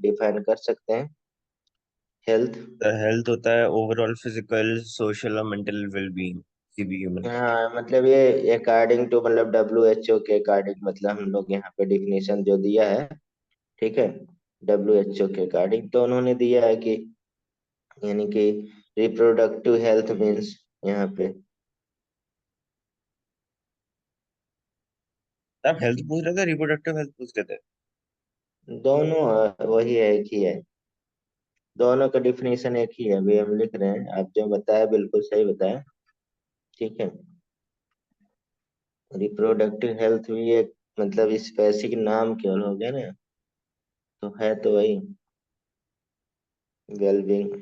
Define कर सकते हैं हेल्थ? हेल्थ होता है ओवरऑल फिजिकल सोशल और मेंटल वेलबींग किसी भी ह्यूमन का। हाँ मतलब ये अकॉर्डिंग टू मतलब WHO के अकॉर्डिंग मतलब हम लोग यहाँ पे डिफिनेशन जो दिया है, ठीक है, WHO के अकॉर्डिंग तो उन्होंने दिया है कि यानी कि रिप्रोडक्टिव हेल्थ मीन्स यहाँ पे आप हेल्थ पूछ रहे थे रिप्रोडक्टिव हेल्थ पूछ रहे थे? दोनों वही है, एक ही है। दोनों का डिफिनेशन एक ही है, अभी हम लिख रहे हैं, आप जो बताया बिल्कुल सही बताया, ठीक है। रिप्रोडक्टिव हेल्थ भी एक मतलब स्पेसिफिक नाम केवल हो गया ना, तो है तो वही वेलबींग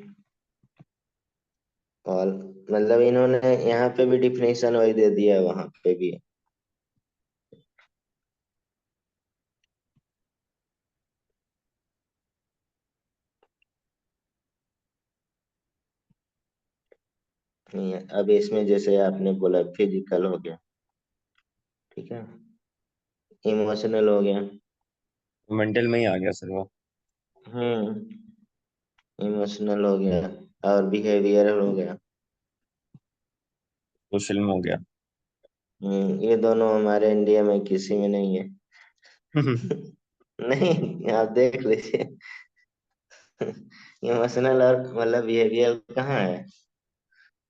और मतलब इन्होंने यहाँ पे भी डिफिनेशन वही दे दिया है, वहां पे भी। नहीं है। अब इसमें जैसे आपने बोला फिजिकल हो गया, ठीक है, इमोशनल हो गया। मेंटल में ही आ गया सर वो। इमोशनल हो गया और बिहेवियर हो गया। सोशल में हो गया। ये दोनों हमारे इंडिया में किसी में नहीं है। नहीं आप देख लीजिए। इमोशनल और मतलब बिहेवियर कहाँ है?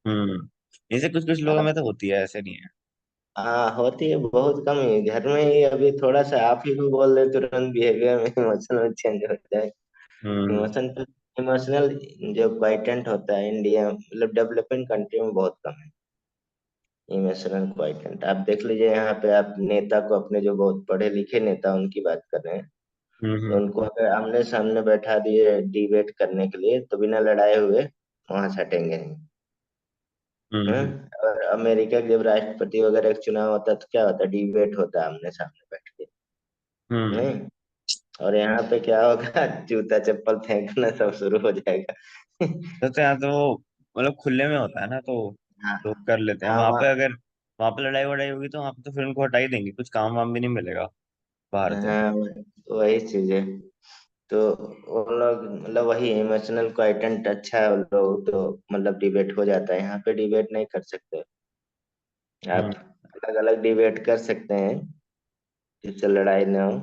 जैसे कुछ कुछ लोगों में आप तो होती है, ऐसे नहीं है। हाँ होती है, बहुत कम ही घर में ही, अभी थोड़ा सा आप ही भी बोल रहे तुरंत बिहेवियर में इमोशनल चेंज हो जाए। हम्म। इमोशन इमोशनल जो क्वाइटेंट होता है इंडिया मतलब डेवलपिंग कंट्री में बहुत कम है। इमोशनल क्वाइटेंट आप देख लीजिए, यहाँ पे आप नेता को, अपने जो बहुत पढ़े लिखे नेता उनकी बात कर रहे हैं, तो हम्म। उनको अगर आमने सामने बैठा दिए डिबेट करने के लिए तो बिना लड़ाए हुए वहां से हटेंगे नहीं। हम्म। और अमेरिका के जब राष्ट्रपति वगैरह का चुनाव होता है तो क्या होता है, डिबेट होता है आमने सामने बैठ के, हम्म। नहीं? और यहाँ पे क्या होगा, जूता चप्पल फेंकना सब शुरू हो जाएगा। तो यहाँ तो मतलब खुले में होता है ना, तो हाँ लोग कर लेते हैं हाँ वहां पे। अगर वहां पे लड़ाई वड़ाई होगी तो वहां पे तो फिर उनको हटा ही देंगे, कुछ काम वाम भी नहीं मिलेगा बाहर तो। हाँ वही चीज है। तो वो लोग मतलब वही इमोशनल क्वाइटेंट अच्छा है, वो लोग तो मतलब डिबेट हो जाता है, यहाँ पे डिबेट नहीं कर सकते आप। हम्म। अलग अलग डिबेट कर सकते हैं जिससे लड़ाई ना हो।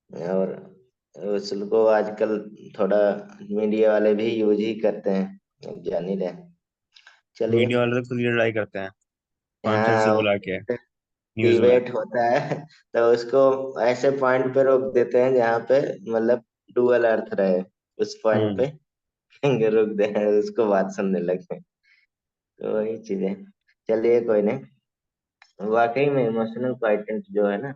और उसको आजकल थोड़ा मीडिया वाले भी यूज ही करते हैं, अब जान ही रहे हैं। चलिए। मीडिया वाले तो खुद ही लड़ाई करते हैं कॉन्फ्रेंस से हाँ बुला के न्यूज में। डिबेट होता है तो उसको ऐसे पॉइंट पे रोक देते हैं जहाँ पे मतलब डुअल अर्थ रहे, उस पॉइंट हम्म। पे रुक दे, उसको बात सुनने लगे। तो वही चीजें। चलिए कोई नहीं। वाकई में इमोशनल क्वाइटेंट जो है ना,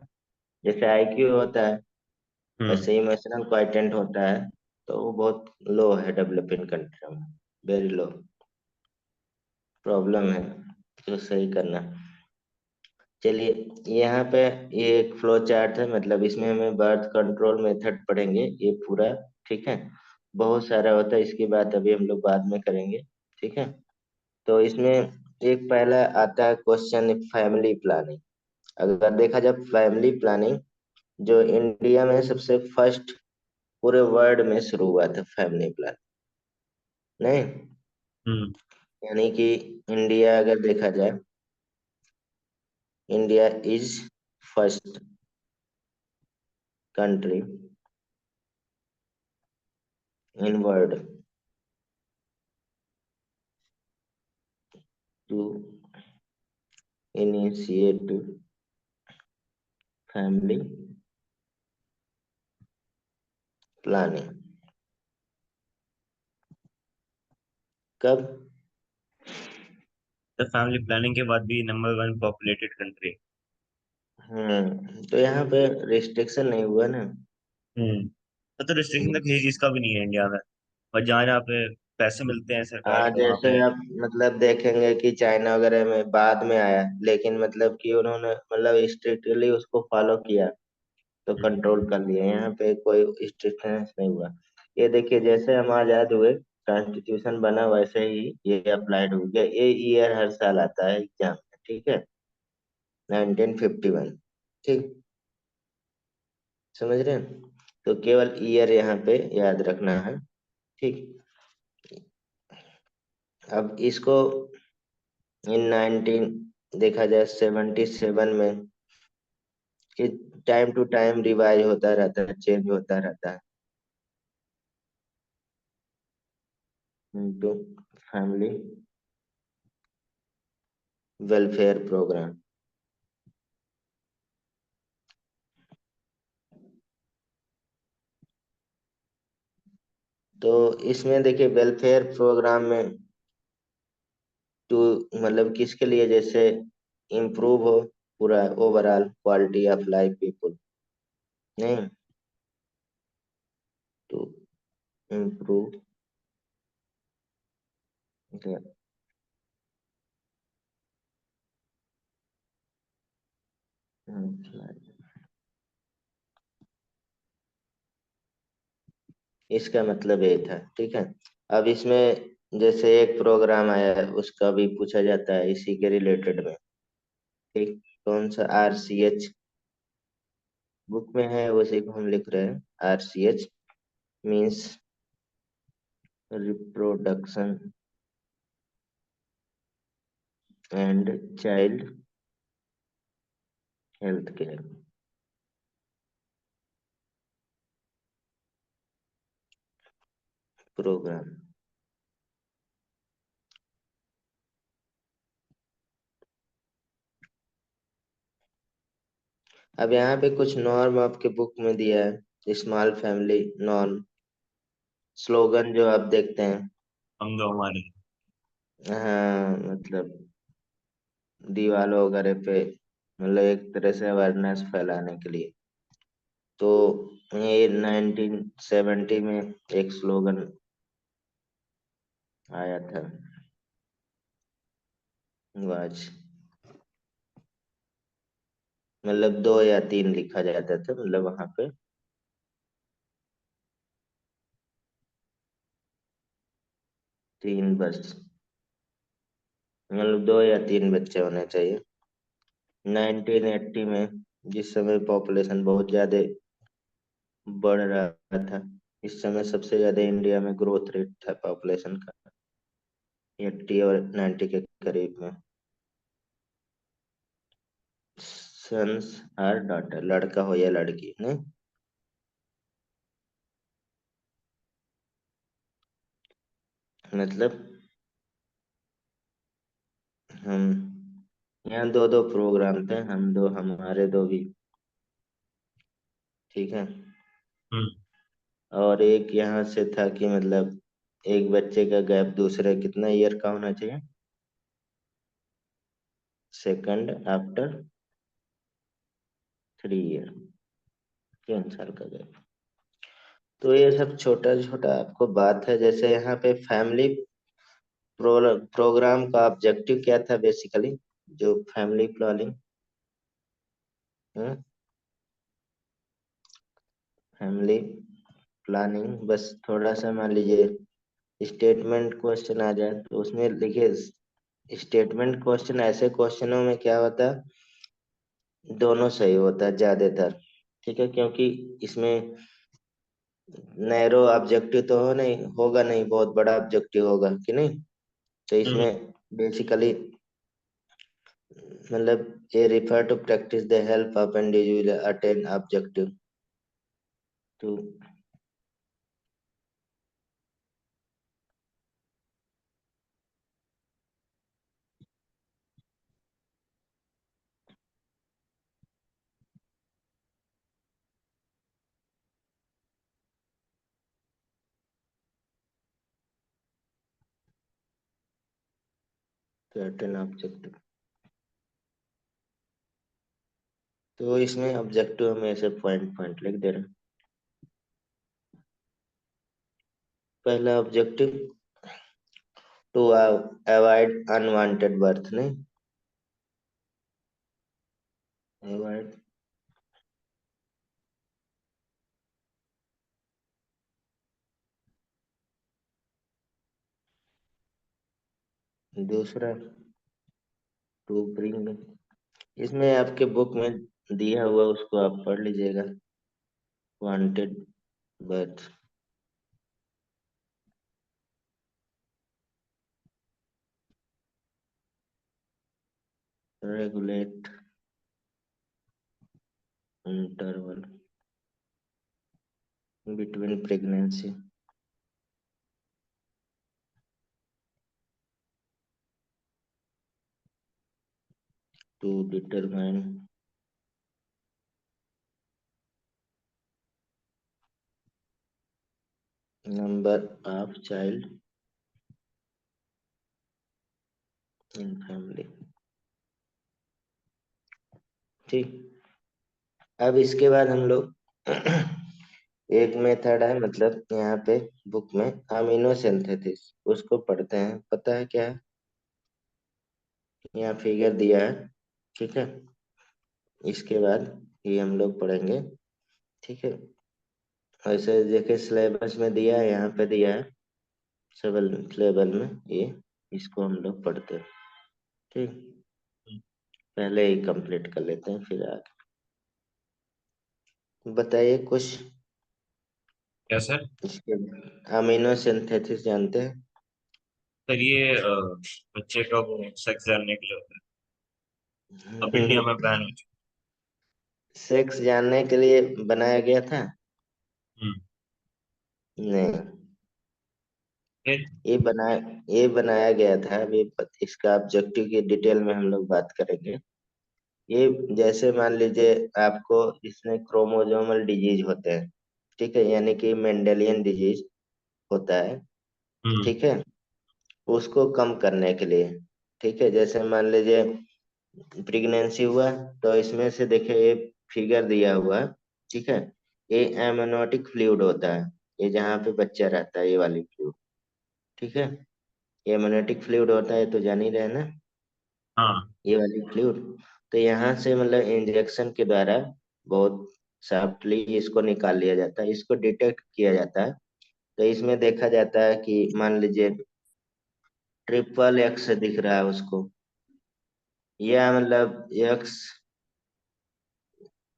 जैसे IQ होता है हम्म। वैसे इमोशनल क्वाइटेंट होता है, तो वो बहुत लो है डेवलपिंग कंट्री में, वेरी लो। प्रॉब्लम है जो सही करना। चलिए, यहाँ पे ये एक फ्लो चार्ट है, मतलब इसमें हमें बर्थ कंट्रोल मेथड पढ़ेंगे ये पूरा, ठीक है। बहुत सारा होता है, इसकी बात अभी हम लोग बाद में करेंगे, ठीक है। तो इसमें एक पहला आता है क्वेश्चन, फैमिली प्लानिंग। अगर देखा जाए फैमिली प्लानिंग, जो इंडिया में सबसे फर्स्ट पूरे वर्ल्ड में शुरू हुआ था फैमिली प्लान, नहीं? हम्म। यानी कि इंडिया अगर देखा जाए, India is first country in world to initiate family planning. कब? तो फैमिली प्लानिंग के बाद भी नंबर वन पॉपुलेटेड कंट्री। तो यहाँ पे रिस्ट्रिक्शन नहीं हुआ ना। तो रिस्ट्रिक्शन तो किसी चीज का भी नहीं है इंडिया में। और जहाँ जहाँ पे पैसे मिलते हैं सरकार हाँ के वहां जैसे पे। आप मतलब देखेंगे कि चाइना वगैरह में बाद में आया, लेकिन मतलब कि उन्होंने मतलब स्ट्रिक्टली उसको फॉलो किया, तो कंट्रोल कर लिया। यहाँ पे कोई स्ट्रिक्टनेस नहीं हुआ। ये देखिए, जैसे हम आजाद हुए, कॉन्स्टिट्यूशन बना, वैसे ही ये अप्लाइड हो गया। ये ईयर हर साल आता है एग्जाम में, ठीक है, 1951, ठीक, समझ रहे हैं? तो केवल ईयर यहाँ पे याद रखना है। ठीक। अब इसको इन 19 देखा जाए 77 में, कि टाइम टू टाइम रिवाइज होता रहता है, चेंज होता रहता है। Into family welfare programme. तो इसमें देखिए वेलफेयर प्रोग्राम में टू मतलब किसके लिए, जैसे इम्प्रूव हो पूरा overall quality of life people, नहीं, टू इम्प्रूव। इसका मतलब ये था। ठीक है। अब इसमें जैसे एक प्रोग्राम आया है उसका भी पूछा जाता है इसी के रिलेटेड में। ठीक। कौन सा? RCH बुक में है, उसी को हम लिख रहे हैं। RCH means reproduction and child health care programme. अब यहाँ पे कुछ नॉर्म आपके बुक में दिया है, स्मॉल फैमिली नॉर्म, स्लोगन जो आप देखते हैं। हम दो हमारे। हाँ, मतलब दीवारों वगैरह पे, मतलब एक तरह से अवेयरनेस फैलाने के लिए। तो ये 1970 में एक स्लोगन आया था, वाज, मतलब 2 या 3 लिखा जाता था, मतलब वहां पे 3 बस, मतलब 2 या 3 बच्चे होने चाहिए। 1980 में, जिस समय पॉपुलेशन बहुत ज्यादा बढ़ रहा था, इस समय सबसे ज्यादा इंडिया में ग्रोथ रेट था पॉपुलेशन का, 80 और 90 के करीब में। सन्स और डॉटर, लड़का हो या लड़की, नहीं, मतलब हम यहाँ 2 2 प्रोग्राम थे, हम दो, हमारे दो भी। ठीक है। हम्म। और एक यहाँ से था कि मतलब एक बच्चे का गैप दूसरे कितना ईयर का होना चाहिए, सेकंड आफ्टर 3 ईयर, 3 साल का गैप। तो ये सब छोटा छोटा आपको बात है। जैसे यहाँ पे फैमिली प्रोग्राम का ऑब्जेक्टिव क्या था बेसिकली, जो फैमिली प्लानिंग, फैमिली प्लानिंग, बस थोड़ा सा मान लीजिए स्टेटमेंट क्वेश्चन आ जाए तो उसमें लिखिए। स्टेटमेंट क्वेश्चन ऐसे क्वेश्चनों में क्या होता है, दोनों सही होता है ज्यादातर। ठीक है, क्योंकि इसमें नैरो ऑब्जेक्टिव तो हो नहीं, होगा नहीं, बहुत बड़ा ऑब्जेक्टिव होगा कि नहीं। तो हम्म। इसमें बेसिकली मतलब ये refer to practice the help of individual attain objective to attain objective. तो इसमें ऑब्जेक्टिव में ऐसे पॉइंट पॉइंट लिख दे रहे हैं। पहला objective, to avoid unwanted birth, नहीं, अवॉइड। दूसरा, टू ब्रिंग, इसमें आपके बुक में दिया हुआ उसको आप पढ़ लीजिएगा, wanted but regulate interval between pregnancy to determine number of child in family. ठीक। अब इसके बाद हम लोग एक मेथड है, मतलब यहाँ पे बुक में अमीनो सिंथेसिस, उसको पढ़ते हैं। पता है क्या है? यहाँ फिगर दिया है, ठीक है। इसके बाद ये हम लोग पढ़ेंगे, ठीक है। ऐसे देखिए सिलेबस में दिया है, यहाँ पे दिया है सेवल लेवल में ये, इसको हम लोग पढ़ते हैं। ठीक। पहले ही कंप्लीट कर लेते हैं फिर आगे। बताइए कुछ क्या सर? इसके। अमीनो सिंथेसिस जानते हैं? सर ये बच्चे का वो सेक्स जानने के लिए होता है। अब इंडिया में बैन हो चुका सेक्स जानने के लिए बनाया गया था? है। नहीं, फिर। ये बनाया गया था अभी। इसका ऑब्जेक्टिव की डिटेल में हम लोग बात करेंगे। ये जैसे मान लीजिए आपको इसमें क्रोमोसोमल डिजीज होते हैं, ठीक है, यानी कि मेंडेलियन डिजीज होता है, हम्म। ठीक है। उसको कम करने के लिए, ठीक है, जैसे मान लीजिए प्रेगनेंसी हुआ, तो इसमें से देखिए ये फिगर दिया हुआ है, ठीक है। ये एमनोटिक फ्लूइड होता है, ये जहाँ पे बच्चा रहता है, ये वाली फ्लूइड, ठीक है। ये एमनोटिक फ्लूइड होता है, तो जान ही रहे ना, हाँ। ये वाली फ्लूइड। तो यहाँ से मतलब इंजेक्शन के द्वारा बहुत सॉफ्टली इसको निकाल लिया जाता है, इसको डिटेक्ट किया जाता है। तो इसमें देखा जाता है कि मान लीजिए ट्रिपल एक्स दिख रहा है उसको, या मतलब एक्स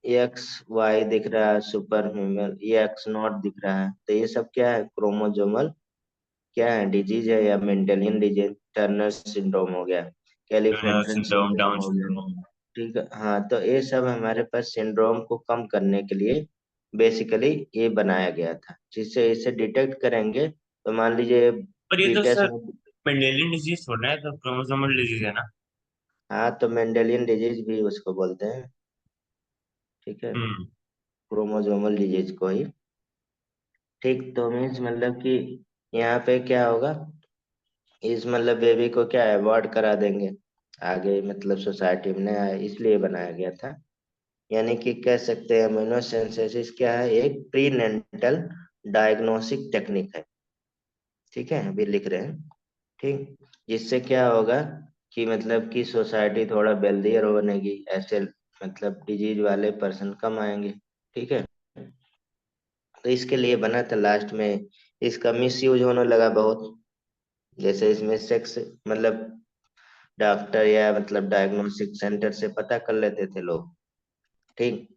एक्स वाई दिख रहा है, सुपर ह्यूमन, ये एक्स नॉट दिख रहा है, तो ये सब क्या है? क्रोमोजोमल क्या है? डिजीज है, या मेंडेलियन डिजीज, टर्नर सिंड्रोम हो गया, कैलिफेंट्रन सिंड्रोम, सिंड्रोम डाउन हो गया, सिंड्रोम। ठीक है। हाँ, तो ये सब हमारे पास सिंड्रोम को कम करने के लिए बेसिकली ये बनाया गया था, जिससे इसे डिटेक्ट करेंगे। तो मान लीजिए पर ये तो फीटस सर में, मेंडेलियन डिजीज थोड़ा है, तो क्रोमोसोमल डिजीज है ना। हाँ, तो मेंडेलियन डिजीज भी उसको बोलते हैं, ठीक है, हम्म। क्रोमोसोमल डिजीज को ही। ठीक, तो मीन्स मतलब कि यहाँ पे क्या होगा, इस मतलब बेबी को क्या अवॉइड करा देंगे आगे, मतलब सोसाइटी में नहीं आए, इसलिए बनाया गया था। यानी कि कह सकते हैं इम्यूनोसेंसेसिस क्या है, एक प्री नेंटल डायग्नोस्टिक टेक्निक है, ठीक है, अभी लिख रहे हैं। ठीक, जिससे क्या होगा कि मतलब कि सोसाइटी थोड़ा वेल्दियर बनेगी, ऐसे मतलब डिजीज वाले पर्सन कम आएंगे, ठीक है। तो इसके लिए बना था, लास्ट में इसका मिस यूज होने लगा बहुत। जैसे इसमें सेक्स मतलब डॉक्टर या मतलब डायग्नोस्टिक सेंटर से पता कर लेते थे लोग, ठीक।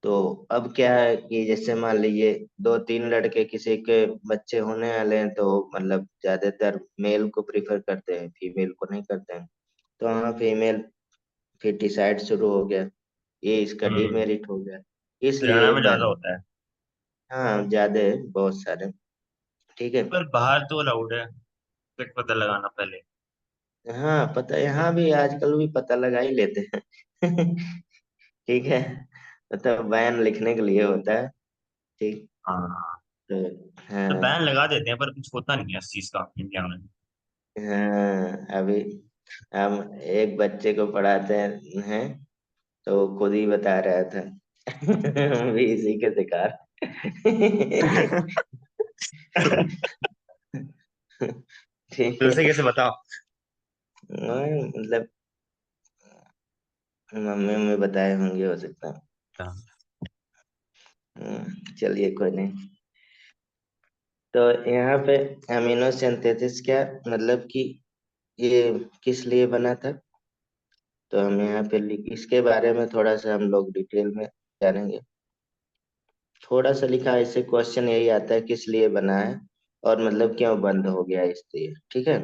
तो अब क्या है कि जैसे मान लीजिए दो तीन लड़के किसी के बच्चे होने वाले हैं, तो मतलब ज्यादातर मेल को प्रिफर करते हैं, फीमेल को नहीं करते हैं। तो हाँ, फीमेल फिटिसाइड शुरू हो गया, ये इसका हम्म। डिमेरिट हो गया, हरियाणा इसलिए में बैन ज्यादा हो। होता है। हाँ, ज्यादा है, बहुत सारे, ठीक है। पर बाहर तो अलाउड है, फिर पता लगाना पहले। हाँ, पता, यहाँ भी आजकल भी पता लगा ही लेते हैं। ठीक है, मतलब बैन लिखने के लिए होता है, ठीक। हाँ। तो तो हाँ। बैन लगा देते हैं पर कुछ होता नहीं है इस चीज का इंडिया में। हाँ, अभी हम एक बच्चे को पढ़ाते हैं, तो वो खुद ही बता रहा था। हम भी इसी के शिकार। ठीक तो है। उसे कैसे बताओ? मतलब मम्मी मम्मी बताए होंगे, हो सकता है। चलिए कोई नहीं। तो यहाँ पे अमीनो सिंथेसिस क्या मतलब कि ये किस लिए बना था, तो हम यहाँ पे इसके बारे में थोड़ा सा हम लोग डिटेल में जानेंगे। थोड़ा सा लिखा है, इससे क्वेश्चन यही आता है किस लिए बना है और मतलब क्यों बंद हो गया इसलिए, ठीक है।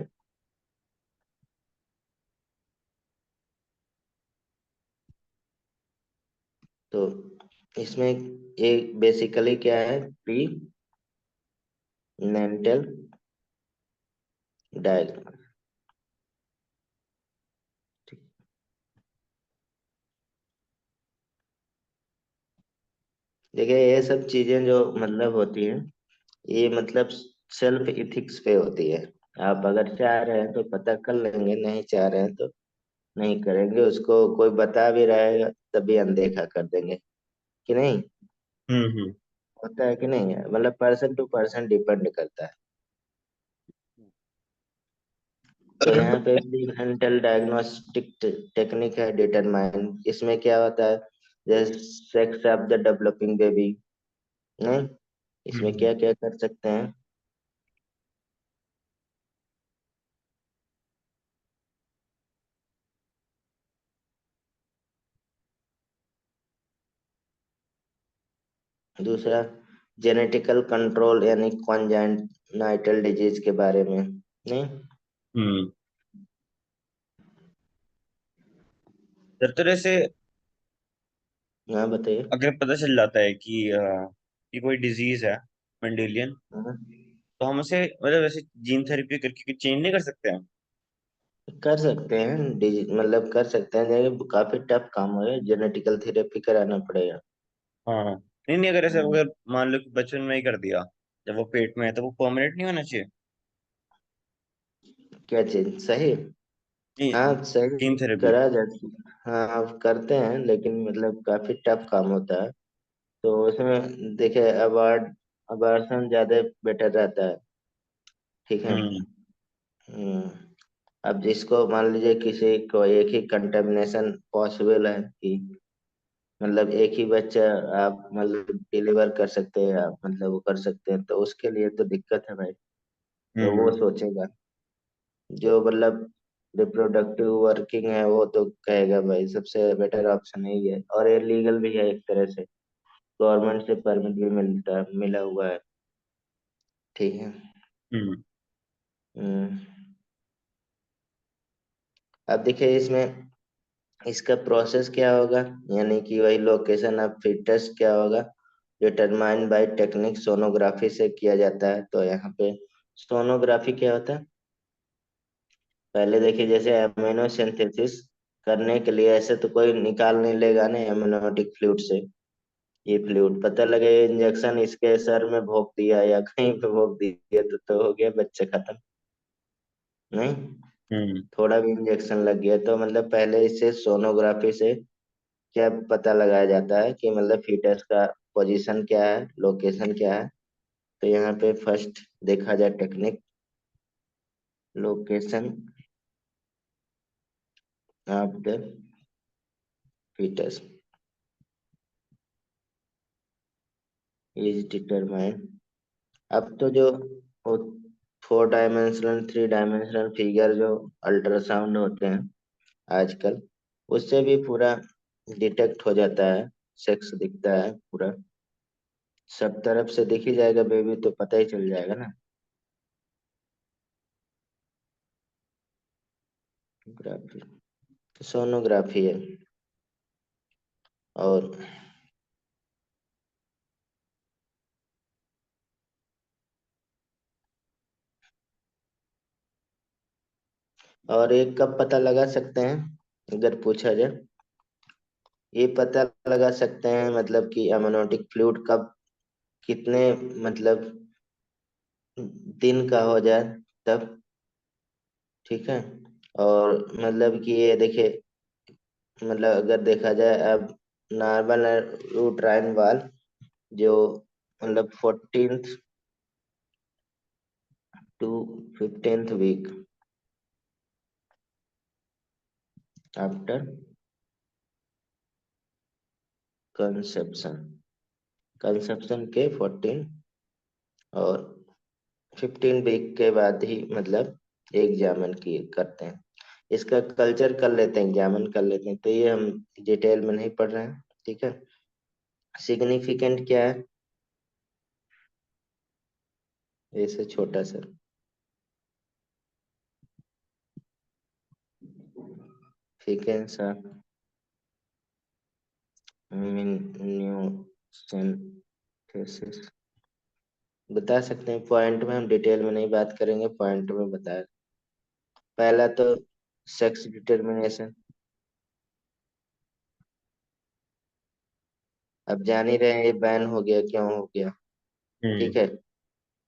तो इसमें एक बेसिकली क्या है, प्री नेंटल डायग्राम। देखिए ये सब चीजें जो मतलब होती हैं, ये मतलब सेल्फ इथिक्स पे होती है। आप अगर चाह रहे हैं तो पता कर लेंगे, नहीं चाह रहे हैं तो नहीं करेंगे। उसको कोई बता भी रहा है तभी अनदेखा कर देंगे, कि नहीं? हम्म। होता है कि नहीं है, मतलब पर्सन टू पर्सन डिपेंड करता है। तो यहाँ पे मेंटल डायग्नोस्टिक टेक्निक है डिटरमाइन, इसमें क्या होता है, जैसे sex of the developing baby, नहीं, इसमें हम्म। क्या क्या कर सकते हैं। दूसरा, जेनेटिकल कंट्रोल यानी कॉन्जेनिटल डिजीज के बारे में, नहीं। हम्म। हर तरह से हाँ बताइए। अगर पता चल जाता है कि कोई डिजीज है, मेंडेलियन, हाँ, तो हम उसे मतलब वैसे जीन थेरेपी करके चेंज नहीं कर सकते हैं? कर सकते हैं, मतलब कर सकते हैं, लेकिन काफी टफ काम है, जेनेटिकल थेरेपी कराना पड़ेगा। हाँ हाँ। नहीं नहीं, अगर ऐसा हाँ, अगर मान लो कि बचपन में ही कर दिया, जब वो पेट में है, तो वो परमानेंट नहीं होना चाहिए? क्या चीज सही? नहीं, हाँ सही, जीन थेरेपी। करा जाती। हाँ आप करते हैं, लेकिन मतलब काफी टफ काम होता है। तो उसमें देखिए, अबार्सन ज्यादा बेटर रहता है, ठीक है। हम्म। हम्म, अब जिसको मान लीजिए किसी को एक ही कंटेमिनेशन पॉसिबल है कि मतलब एक ही बच्चा आप मतलब डिलीवर कर सकते हैं, आप मतलब वो कर सकते हैं, तो उसके लिए तो दिक्कत है भाई। तो वो हम्म। सोचेगा, जो मतलब रिप्रोडक्टिव वर्किंग है वो तो कहेगा भाई सबसे बेटर ऑप्शन यही है, और ये लीगल भी है एक तरह से, गवर्नमेंट से परमिट भी मिला हुआ है, ठीक है। हम्म। हम्म, अब देखिए इसमें इसका प्रोसेस क्या होगा, यानी कि वही लोकेशन ऑफ फीटस क्या होगा, डिटरमाइन बाय टेक्निक सोनोग्राफी से किया जाता है। तो यहाँ पे सोनोग्राफी क्या होता है, पहले देखिए जैसे एमिनो सिंथेसिस करने के लिए ऐसे तो कोई निकाल नहीं लेगा ना एमनोटिक फ्लूइड से, ये फ्लूइड पता लगे इंजेक्शन इसके सर में भोंक दिया या कहीं पे भोंक दिया तो हो गया बच्चा खत्म, नहीं। हम्म। थोड़ा भी इंजेक्शन लग गया तो मतलब पहले इसे सोनोग्राफी से क्या पता लगाया जाता है कि मतलब फीटस का पोजीशन क्या है, लोकेशन क्या है। तो यहाँ पे फर्स्ट देखा जाए technique, location of the foetus is determined. अब तो जो 4 डायमेंशनल 3 डायमेंशनल फिगर जो अल्ट्रासाउंड होते हैं आजकल, उससे भी पूरा डिटेक्ट हो जाता है, सेक्स दिखता है पूरा, सब तरफ से दिख ही जाएगा बेबी, तो पता ही चल जाएगा ना। ग्राफी, सोनोग्राफी है। और और एक कब पता लगा सकते हैं, अगर पूछा जाए, ये पता लगा सकते हैं मतलब कि अमनोटिक फ्लूइड कब कितने मतलब दिन का हो जाए तब, ठीक है। और मतलब कि ये देखिए, मतलब अगर देखा जाए अब नॉर्मल यूट्राइन वाल जो मतलब 14th to 15th week after conception, conception के 14 और 15 वीक के बाद ही मतलब एग्जामिन किए करते हैं। इसका कल्चर कर लेते हैं, एग्जामिन कर लेते हैं, तो ये हम डिटेल में नहीं पढ़ रहे हैं, ठीक है। सिग्निफिकेंट क्या है, ऐसे छोटा सा। ठीक है सर। न्यूसेंथेसिस बता सकते हैं, पॉइंट में हम डिटेल में नहीं बात करेंगे, पॉइंट में बता। पहला तो सेक्स डिटरमिनेशन। अब जान ही रहे हैं ये बैन हो गया, क्यों हो गया। ठीक हम्म। है।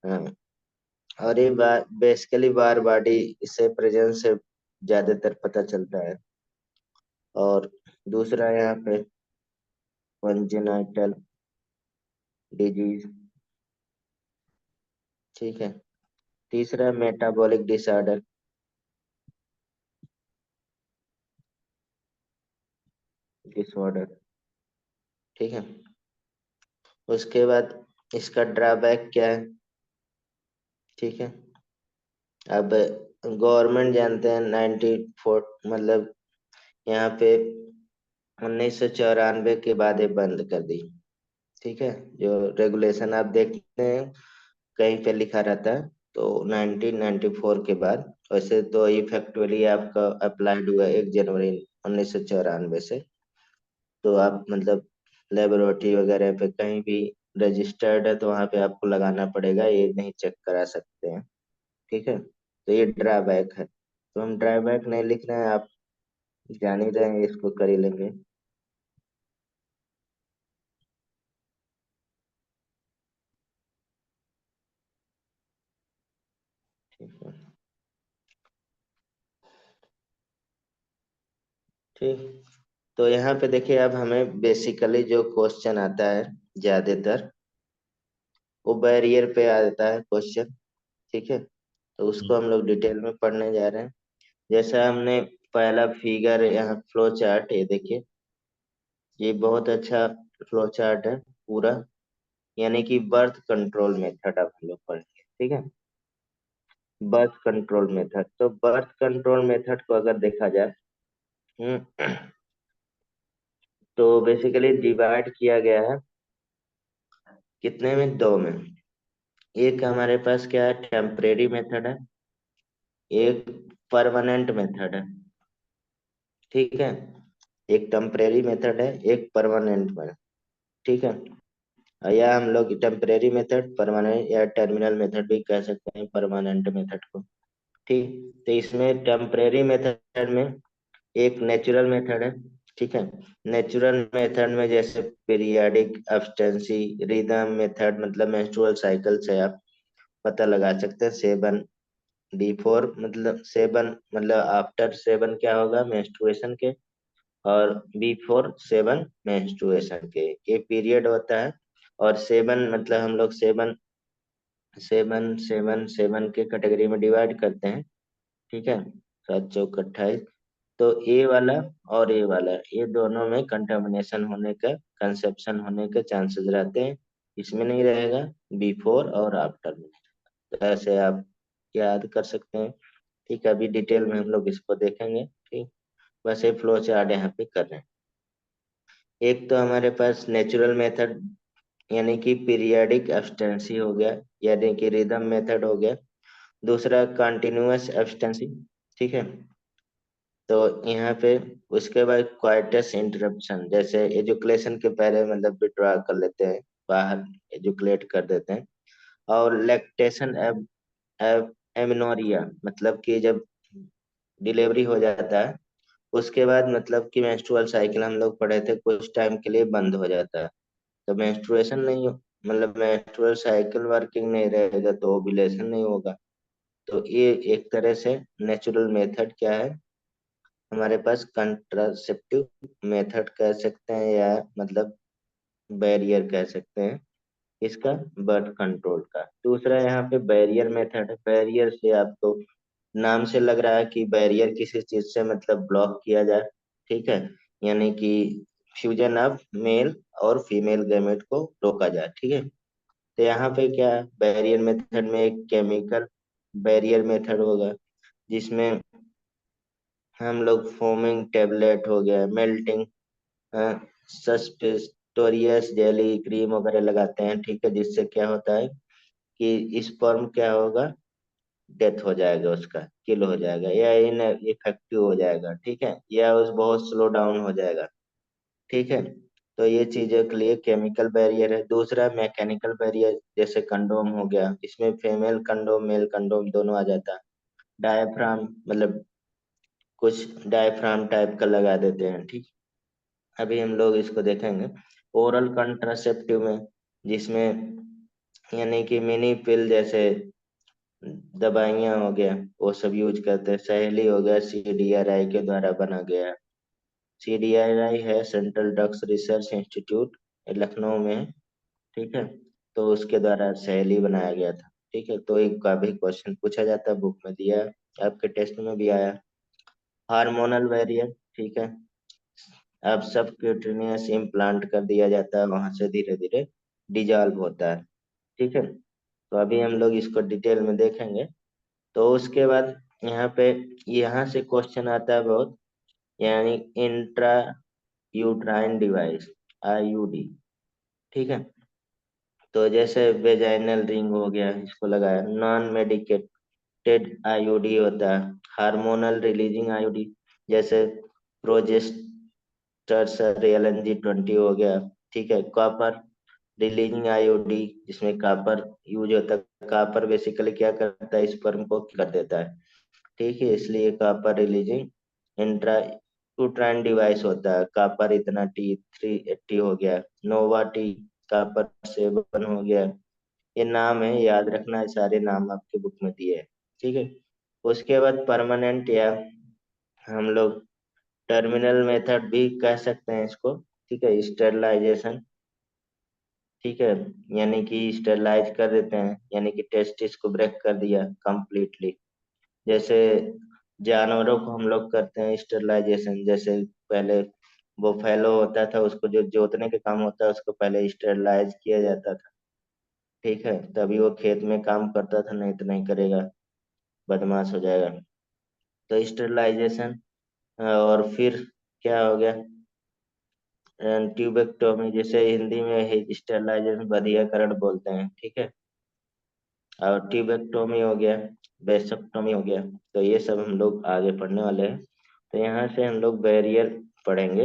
हाँ। और ये बेसिकली बार बॉडी इससे प्रेजेंस से ज्यादातर पता चलता है। और दूसरा यहाँ पे कंजेनाइटल डिजीज। ठीक है। तीसरा मेटाबॉलिक डिसऑर्डर। डिसऑर्डर। ठीक है। उसके बाद इसका ड्रॉबैक क्या है। ठीक है। अब गवर्नमेंट जानते हैं 94, मतलब यहाँ पे 1994 के बाद ये बंद कर दी। ठीक है। जो रेगुलेशन आप देखते हैं कहीं पे लिखा रहता है, तो 1994 के बाद, वैसे तो इफेक्टिवली आपका अप्लाइड हुआ 1 जनवरी 1994 से। तो आप मतलब लेबोरेटरी वगैरह पे कहीं भी रजिस्टर्ड है तो वहाँ पे आपको लगाना पड़ेगा, ये नहीं चेक करा सकते हैं। ठीक है। तो ये ड्रॉबैक है, तो हम ड्रॉबैक नहीं लिख रहे हैं, आप जान ही रहे हैं, इसको कर ही लेंगे। ठीक है। ठीक। तो यहाँ पे देखिए, अब हमें बेसिकली जो क्वेश्चन आता है ज्यादातर, वो बैरियर पे आता है क्वेश्चन। ठीक है। तो उसको हम लोग डिटेल में पढ़ने जा रहे हैं। जैसा हमने पहला फिगर यहाँ फ्लो चार्ट, ये देखिए, ये बहुत अच्छा फ्लो चार्ट है पूरा, यानी कि बर्थ कंट्रोल मेथड अब हम लोग पढ़ेंगे। ठीक है। बर्थ कंट्रोल मेथड, तो बर्थ कंट्रोल मेथड को अगर देखा जाए, तो बेसिकली डिवाइड किया गया है कितने में, दो में। एक हमारे पास क्या है, टेम्परेरी मेथड है, एक परमानेंट मेथड है। ठीक है। एक टेम्परेरी मेथड है, एक परमानेंट मेथड। ठीक है। या हम लोग टेम्परेरी मेथड, परमानेंट या टर्मिनल मेथड भी कह सकते हैं परमानेंट मेथड को। ठीक। तो इसमें टेम्परेरी मेथड में एक नेचुरल मेथड है। ठीक है। नेचुरल मेथड में जैसे पीरियाडिक एब्सटेंसी, रिदम मेथड, मतलब मेंस्ट्रुअल साइकिल से आप पता लगा सकते हैं। सेवन, बिफोर मतलब सेवन, मतलब आफ्टर सेवन क्या होगा, मेंस्ट्रुएशन के। और बिफोर सेवन मेंस्ट्रुएशन के, ये पीरियड होता है। और सेवन मतलब हम लोग सेवन सेवन सेवन सेवन के कैटेगरी में डिवाइड करते हैं। ठीक है। 7 चौक 28। तो ए वाला और ए वाला, ये दोनों में कंटामिनेशन होने का, कंसेप्शन होने के चांसेस रहते हैं। इसमें नहीं रहेगा, बिफोर और आफ्टर में। तो ऐसे आप याद कर सकते हैं। ठीक है। अभी डिटेल में हम लोग इसको देखेंगे। ठीक। बस ये फ्लो चार्ट यहाँ पे कर रहे हैं। एक तो हमारे पास नेचुरल मेथड, यानी कि पीरियाडिक एब्सटेंसी हो गया, यानी कि रिदम मेथड हो गया। दूसरा कंटिन्यूअस एब्सटेंसी। ठीक है। तो यहाँ पे उसके बाद क्वाइटस इंटरप्शन, जैसे एजुकेशन के पहले मतलब विड्रॉ कर लेते हैं, बाहर एजुकेट कर देते हैं। और लैक्टेशन एमिनोरिया, मतलब कि जब डिलीवरी हो जाता है, उसके बाद मतलब कि मेंस्ट्रुअल साइकिल हम लोग पढ़े थे, कुछ टाइम के लिए बंद हो जाता है। तो मेंस्ट्रुएशन नहीं हो, मतलब मेंस्ट्रुअल साइकिल वर्किंग नहीं रहेगा तो ओव्यूलेशन नहीं होगा। तो ये एक तरह से नेचुरल मेथड क्या है हमारे पास, कंट्रासेप्टिव मेथड कह सकते हैं, या मतलब बैरियर कह सकते हैं इसका, बर्थ कंट्रोल का। दूसरा यहाँ पे बैरियर मेथड है। बैरियर से आपको नाम से लग रहा है कि बैरियर किसी चीज से मतलब ब्लॉक किया जाए। ठीक है। यानी कि फ्यूजन ऑफ मेल और फीमेल गैमेट को रोका जाए। ठीक है। तो यहाँ पे क्या है, बैरियर मेथड में एक केमिकल बैरियर मेथड होगा, जिसमें हम लोग फोमिंग टेबलेट हो गया, मेल्टिंग सस्पिस्टोरियस जेली क्रीम वगैरह लगाते हैं। ठीक है। जिससे क्या होता है कि स्पर्म क्या होगा, डेथ हो जाएगा, उसका किल हो जाएगा या इन इफेक्टिव हो जाएगा, ठीक है, या उस बहुत स्लो डाउन हो जाएगा, ठीक है। तो ये चीजों के लिए केमिकल बैरियर है। दूसरा मैकेनिकल बैरियर, जैसे कंडोम हो गया, इसमें फीमेल कंडोम मेल कंडोम दोनों आ जाता है। डायफ्राम मतलब कुछ डायफ्राम टाइप का लगा देते हैं, ठीक। अभी हम लोग इसको देखेंगे ओरल कंट्रासेप्टिव में, जिसमें यानी कि मिनी पिल जैसे दवाइयाँ हो गया, वो सब यूज करते हैं। सहेली हो गया, CDRI के द्वारा बना गया। CDRI है central drugs research institute, Lucknow में है, ठीक है। तो उसके द्वारा सहेली बनाया गया था, ठीक है। तो एक का भी क्वेश्चन पूछा जाता है, बुक में दिया है, आपके टेस्ट में भी आया। हार्मोनल वेरिएंट, ठीक है। अब सब क्यूटेनियस इम्प्लांट कर दिया जाता है, वहां से धीरे धीरे डिजॉल्व होता है, ठीक है। तो अभी हम लोग इसको डिटेल में देखेंगे। तो उसके बाद यहाँ पे यहाँ से क्वेश्चन आता है बहुत, यानी इंट्रा यूट्राइन डिवाइस, IUD, ठीक है। तो जैसे वेजाइनल रिंग हो गया, इसको लगाया, नॉन मेडिकेटेड IUD होता है। हार्मोनल रिलीजिंग IUD, जैसे प्रोजेस्टर LNG-20 हो गया, ठीक है। कॉपर रिलीजिंग IUD, जिसमें कॉपर यूज होता है। कॉपर बेसिकली क्या करता है, स्पर्म को कर देता है, ठीक है, इसलिए copper releasing intra uterine device होता है। कॉपर इतना T380 हो गया। नोवा टी कॉपर 7 हो गया। ये नाम है, याद रखना है, सारे नाम आपके बुक में दिए हैं, ठीक है। उसके बाद परमानेंट, या हम लोग टर्मिनल मेथड भी कह सकते हैं इसको, ठीक है, स्टेरलाइजेशन, ठीक है। यानी कि स्टेरलाइज कर देते हैं, यानी कि टेस्टिस को ब्रेक कर दिया कंप्लीटली। जैसे जानवरों को हम लोग करते हैं स्टेरलाइजेशन, जैसे पहले वो फैलो होता था, उसको जो जोतने के काम होता है, उसको पहले स्टेरलाइज किया जाता था, ठीक है, तभी वो खेत में काम करता था, नहीं तो नहीं करेगा, बदमाश हो जाएगा। तो स्टेरलाइजेशन, और फिर क्या हो गया, ट्यूबेक्टोमी, जिसे हिंदी में स्टेरलाइजेशन बधियाकरण बोलते हैं, ठीक है। और ट्यूबेक्टोमी हो गया, वेसक्टोमी हो गया। तो ये सब हम लोग आगे पढ़ने वाले हैं। तो यहाँ से हम लोग बैरियर पढ़ेंगे,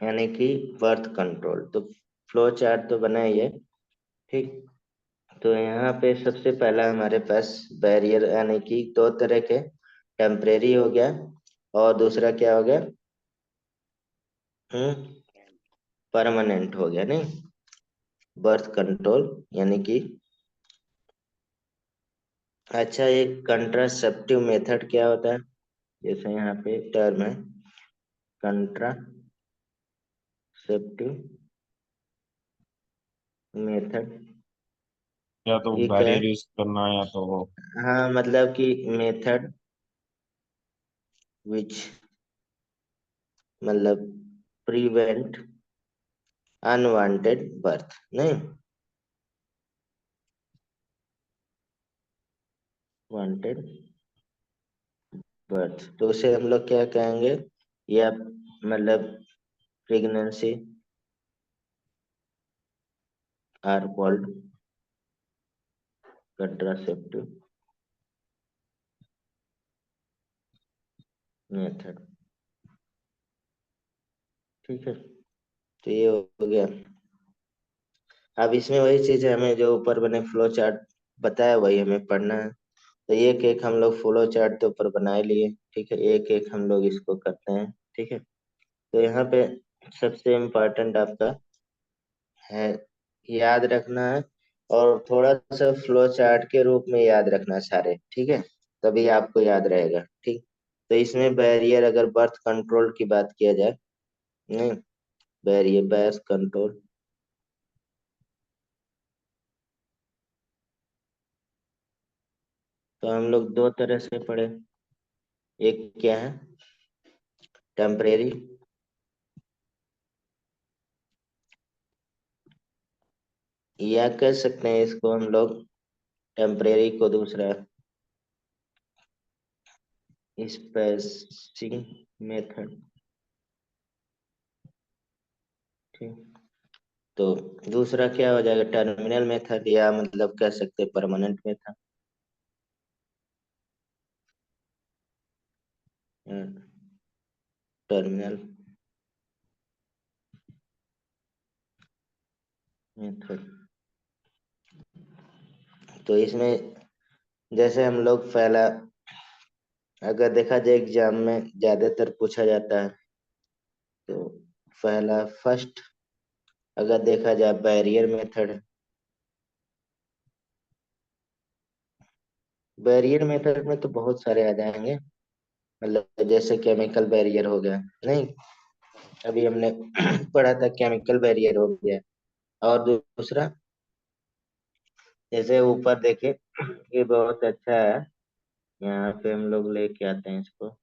यानी कि बर्थ कंट्रोल। तो फ्लो चार्ट तो बना ही है, ठीक। तो यहाँ पे सबसे पहला हमारे पास बैरियर, यानी कि दो तरह के, टेम्परेरी हो गया और दूसरा क्या हो गया, परमानेंट हो गया, नहीं। बर्थ कंट्रोल यानी कि, अच्छा, एक कंट्रासेप्टिव मेथड क्या होता है, जैसे यहाँ पे टर्म है कंट्रासेप्टिव मेथड, या तो ये क्या है। बैरियर यूज करना या तो वो। हाँ, मतलब कि मेथड विच, मतलब प्रिवेंट अनवांटेड बर्थ, नहीं वांटेड बर्थ। तो उसे हम लोग क्या कहेंगे, या मतलब pregnancy are called contraceptive method, ठीक है। तो ये हो गया। अब इसमें वही चीज है, हमें जो ऊपर बने फ्लो चार्ट बताया वही हमें पढ़ना है। तो एक एक हम लोग फ्लो चार्ट तो ऊपर बना ही लिए, ठीक है, एक एक हम लोग इसको करते हैं, ठीक है। तो यहाँ पे सबसे इम्पोर्टेंट आपका है, याद रखना है, और थोड़ा सा फ्लो चार्ट के रूप में याद रखना सारे, ठीक है, तभी आपको याद रहेगा, ठीक। तो इसमें बैरियर, अगर बर्थ कंट्रोल की बात किया जाए, नहीं, बैरियर बर्थ कंट्रोल, तो हम लोग दो तरह से पढ़े। एक क्या है, टेम्परेरी, या कह सकते हैं इसको हम लोग टेम्परेरी को दूसरा स्पेसिंग मेथड, ठीक। तो दूसरा क्या हो जाएगा, टर्मिनल मेथड, या मतलब कह सकते हैं परमानेंट मेथड। Terminal method. तो इसमें जैसे हम लोग पहला, अगर देखा जाए एग्जाम में ज्यादातर पूछा जाता है, तो पहला फर्स्ट, अगर देखा जाए बैरियर मेथड। बैरियर मेथड में तो बहुत सारे आ जाएंगे, मतलब जैसे केमिकल बैरियर हो गया, नहीं अभी हमने पढ़ा था केमिकल बैरियर हो गया। और दूसरा, जैसे ऊपर देखे, ये बहुत अच्छा है, यहाँ पे हम लोग लेके आते हैं इसको।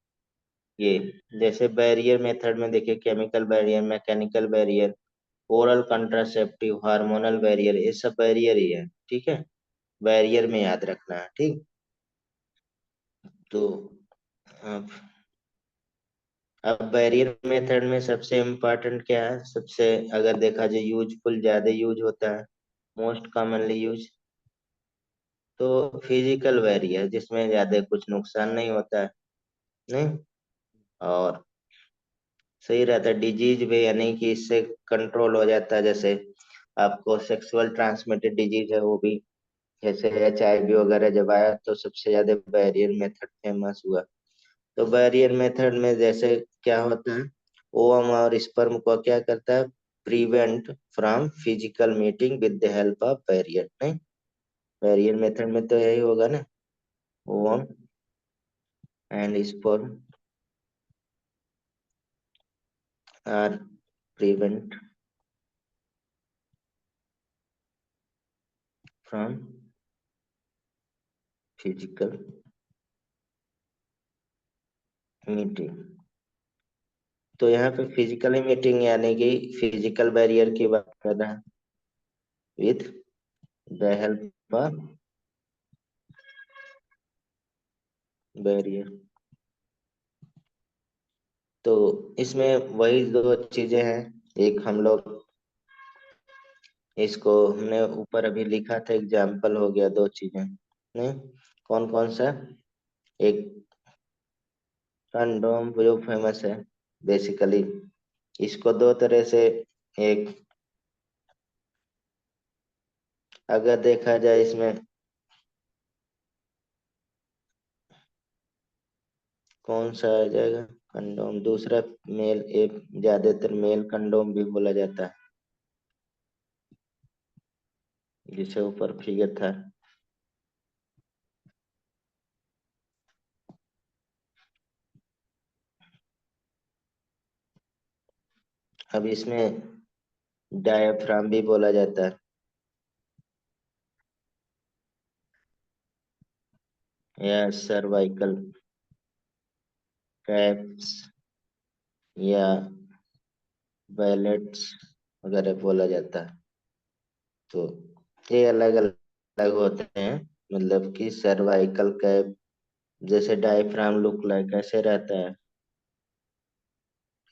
ये जैसे बैरियर मेथड में देखिए, chemical barrier, mechanical barrier, oral contraceptive, hormonal barrier, ये सब बैरियर ही है, ठीक है। बैरियर में याद रखना है, ठीक। तो अब अब बैरियर मेथड में सबसे इम्पोर्टेंट क्या है, सबसे अगर देखा जाए यूजफुल ज्यादा यूज होता है, मोस्ट कॉमनली यूज, तो फिजिकल बैरियर, जिसमें ज्यादा कुछ नुकसान नहीं होता है, नहीं, और सही रहता है डिजीज भी, यानी कि इससे कंट्रोल हो जाता है। जैसे आपको सेक्सुअल ट्रांसमिटेड डिजीज है वो भी, जैसे HIV वगैरह जब आया तो सबसे ज्यादा बैरियर मेथड फेमस हुआ। तो बैरियर मेथड में जैसे क्या होता है, ओवम और स्पर्म को क्या करता है, prevent from physical meeting with the help of barrier, नहीं। बैरियर मेथड में तो यही होगा ना, ovum and sperm are prevent from physical meeting. तो यहाँ पे फिजिकली मीटिंग यानी कि फिजिकल बैरियर की बात कर रहे हैं, with the help of barrier. तो इसमें वही दो चीजें हैं, एक हम लोग इसको हमने ऊपर अभी लिखा था, एग्जाम्पल हो गया दो चीजें, नहीं, कौन कौन सा, एक कंडोम जो फेमस है बेसिकली, इसको दो तरह से, एक अगर देखा जाए इसमें कौन सा आ जाएगा, कंडोम, दूसरा मेल, एक ज्यादातर मेल कंडोम भी बोला जाता है, जिसे ऊपर फिगर था। अब इसमें डायाफ्राम भी बोला जाता है, या सर्वाइकल कैप्स, या बैलेट्स वगैरह बोला जाता है। तो ये अलग अलग होते हैं, मतलब कि सर्वाइकल कैप जैसे डायफ्राम लुक लाइक ऐसे रहता है,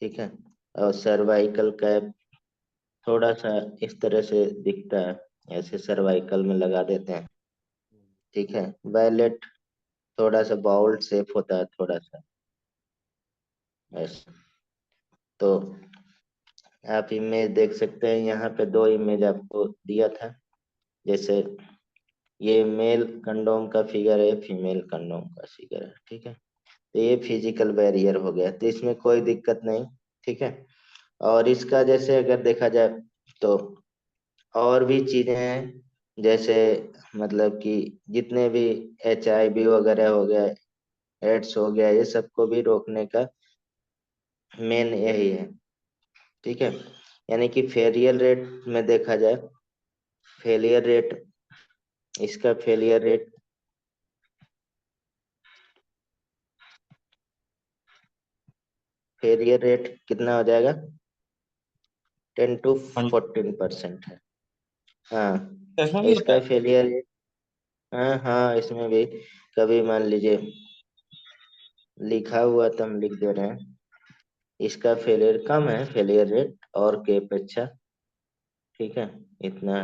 ठीक है। और सर्वाइकल कैप थोड़ा सा इस तरह से दिखता है, ऐसे सर्वाइकल में लगा देते हैं, ठीक है। बैलेट थोड़ा सा बाउल शेप होता है, थोड़ा सा ऐसा। तो आप इमेज देख सकते हैं, यहाँ पे दो इमेज आपको दिया था, जैसे ये मेल कंडोम का फिगर है, फीमेल कंडोम का फिगर है, ठीक है। तो ये फिजिकल बैरियर हो गया, तो इसमें कोई दिक्कत नहीं, ठीक है। और इसका जैसे अगर देखा जाए, तो और भी चीजें हैं, जैसे मतलब कि जितने भी HIV वगैरह हो गया, एड्स हो गया, ये सबको भी रोकने का मेन यही है, ठीक है। यानी कि फेलियर रेट में देखा जाए, फेलियर रेट, इसका फेलियर रेट, फेलियर रेट कितना हो जाएगा, 10 to 14% है। इसमें हाँ, भी होता इसका है। फेलियर रेट, हाँ हाँ, इसमें भी कभी मान लीजिए लिखा हुआ तो हम लिख दे रहे हैं, इसका फेलियर कम है, फेलियर रेट और के अपेक्षा, ठीक है, इतना।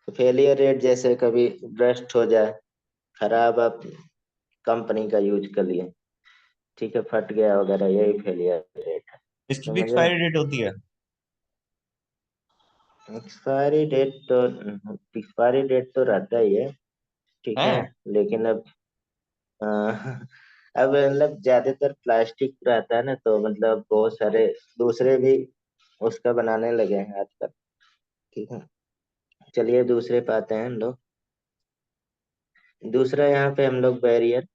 तो फेलियर रेट जैसे कभी ब्रस्ट हो जाए, खराब आप कंपनी का यूज कर लिए, ठीक है, फट गया वगैरह, यही फेलियर रेट है। इसकी भी समझ रहे? एक्सपायरी डेट होती है? एक्सपायरी डेट तो, एक्सपायरी डेट तो रहता ही है, ठीक है। है। लेकिन अब अ, अब मतलब ज्यादातर प्लास्टिक रहता है ना, तो मतलब बहुत सारे दूसरे भी उसका बनाने लगे हैं आजकल, ठीक है। चलिए दूसरे पे आते हैं हम लोग। दूसरा यहाँ पे हम लोग बैरियर,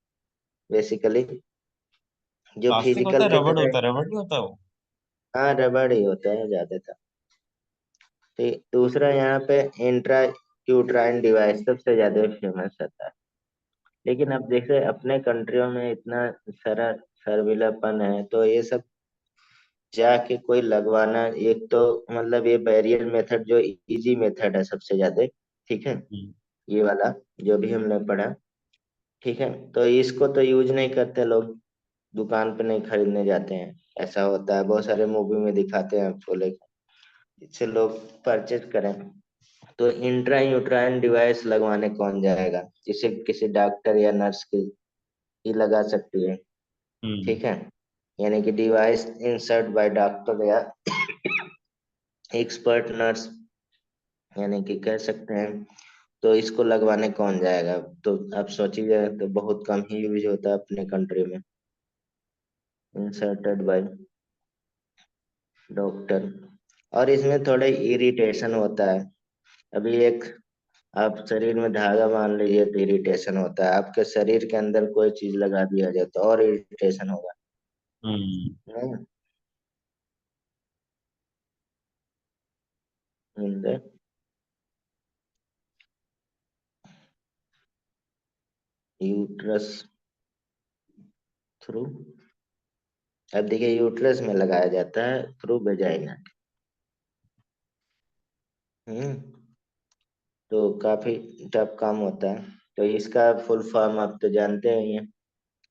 बेसिकली जो प्लास्टिक होता फिजिकल है, के रबड़ तरह। होता है, रबड़ नहीं होता वो? हाँ, रबड़ ही होता है ज्यादातर। ठीक, दूसरा यहाँ पे इंट्रा यूट्राइन डिवाइस सबसे ज्यादा फेमस रहता है। लेकिन अब जैसे अपने कंट्रियों में इतना सारा सर्विलापन है, तो ये सब जाके कोई लगवाना, एक तो मतलब ये बैरियर मेथड जो इजी मेथड है सबसे ज्यादा, ठीक है, हम्म। ये वाला जो भी हमने पढ़ा, ठीक है। तो इसको तो यूज नहीं करते लोग, दुकान पे नहीं खरीदने जाते हैं। ऐसा होता है, बहुत सारे मूवी में दिखाते हैं, बोले इससे लोग परचेज करें। तो इंट्रा यूट्राइन डिवाइस लगवाने कौन जाएगा, जिसे किसी डॉक्टर या नर्स की ही लगा सकती है, हम्म। ठीक है। यानी कि डिवाइस इंसर्ट बाय डॉक्टर या एक्सपर्ट नर्स, यानी कि कह सकते हैं। तो इसको लगवाने कौन जाएगा? तो आप सोचिए, तो बहुत कम ही यूज होता है अपने कंट्री में, इंसर्टेड बाय डॉक्टर। और इसमें थोड़ा इरिटेशन होता है। अभी एक, आप शरीर में धागा मान लीजिए तो इरिटेशन होता है, आपके शरीर के अंदर कोई चीज लगा दिया जाए तो और इरिटेशन होगा, हम्म। नहीं? हम्म, यूट्रस थ्रू, अब देखिए यूट्रस में लगाया जाता है थ्रू वेजाइना। हम्म। तो काफी टफ काम होता है। तो इसका फुल फॉर्म आप तो जानते ही हैं,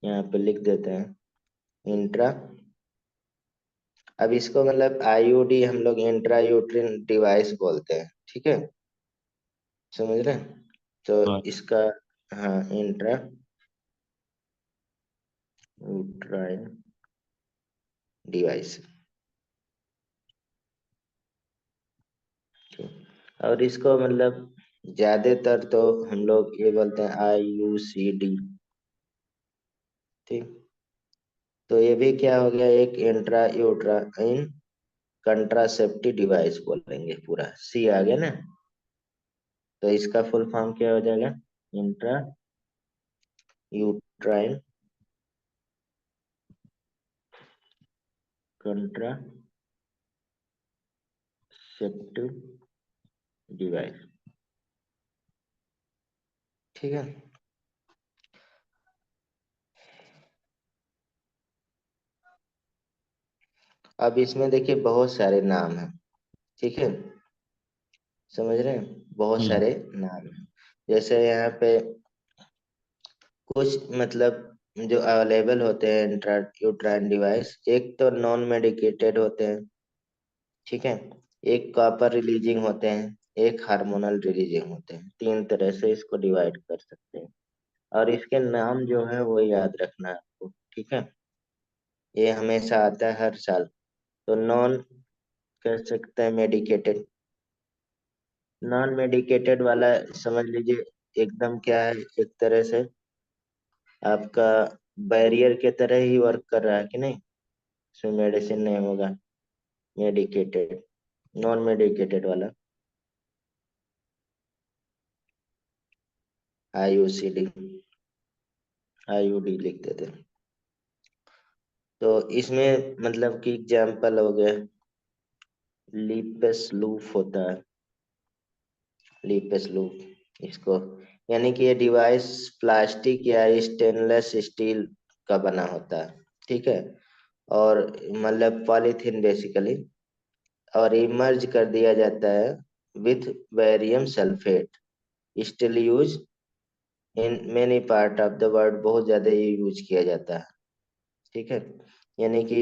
यहाँ पे लिख देते हैं, इंट्रा। अब इसको मतलब आईयूडी हम लोग इंट्रा यूट्रिन डिवाइस बोलते हैं, ठीक है, समझ रहे हैं? तो हाँ। इसका, हाँ, इंट्रा यूट्राइन डिवाइस, ठीक। और इसको मतलब ज्यादातर तो हम लोग ये बोलते हैं IUCD, ठीक। तो ये भी क्या हो गया, एक इंट्रा यूट्राइन कंट्रासेप्टिव डिवाइस बोलेंगे, पूरा सी आ गया ना। तो इसका फुल फॉर्म क्या हो जाएगा, इंट्रा यूट्राइन कंट्रासेप्टिव डिवाइस, ठीक है। अब इसमें देखिए बहुत सारे नाम हैं, ठीक है, समझ रहे हैं, बहुत हम्म। सारे नाम हैं। जैसे यहाँ पे कुछ मतलब जो अवेलेबल होते हैं इंट्रा यूट्राइन डिवाइस, एक तो नॉन मेडिकेटेड होते हैं, ठीक है, एक कॉपर रिलीजिंग होते हैं, एक हार्मोनल रिलीजिंग होते हैं। तीन तरह से इसको डिवाइड कर सकते हैं। और इसके नाम जो है वो याद रखना है आपको, ठीक है। ये हमेशा आता है हर साल। तो नॉन, कह सकते हैं मेडिकेटेड, नॉन मेडिकेटेड वाला समझ लीजिए एकदम क्या है, एक तरह से आपका बैरियर के तरह ही वर्क कर रहा है कि नहीं, इसमें मेडिसिन नहीं होगा। मेडिकेटेड, नॉन मेडिकेटेड वाला IUCD, IUD लिख देते हैं। तो इसमें मतलब कि एग्जाम्पल हो गया, लीपेस लूप होता है, लीपेस लूप इसको, यानी कि ये डिवाइस प्लास्टिक या स्टेनलेस स्टील का बना होता है, ठीक है। और मतलब पॉलीथीन बेसिकली, और इमर्ज कर दिया जाता है with barium sulphate, still use in many part of the world, बहुत ज्यादा ये यूज किया जाता है, ठीक है। यानी कि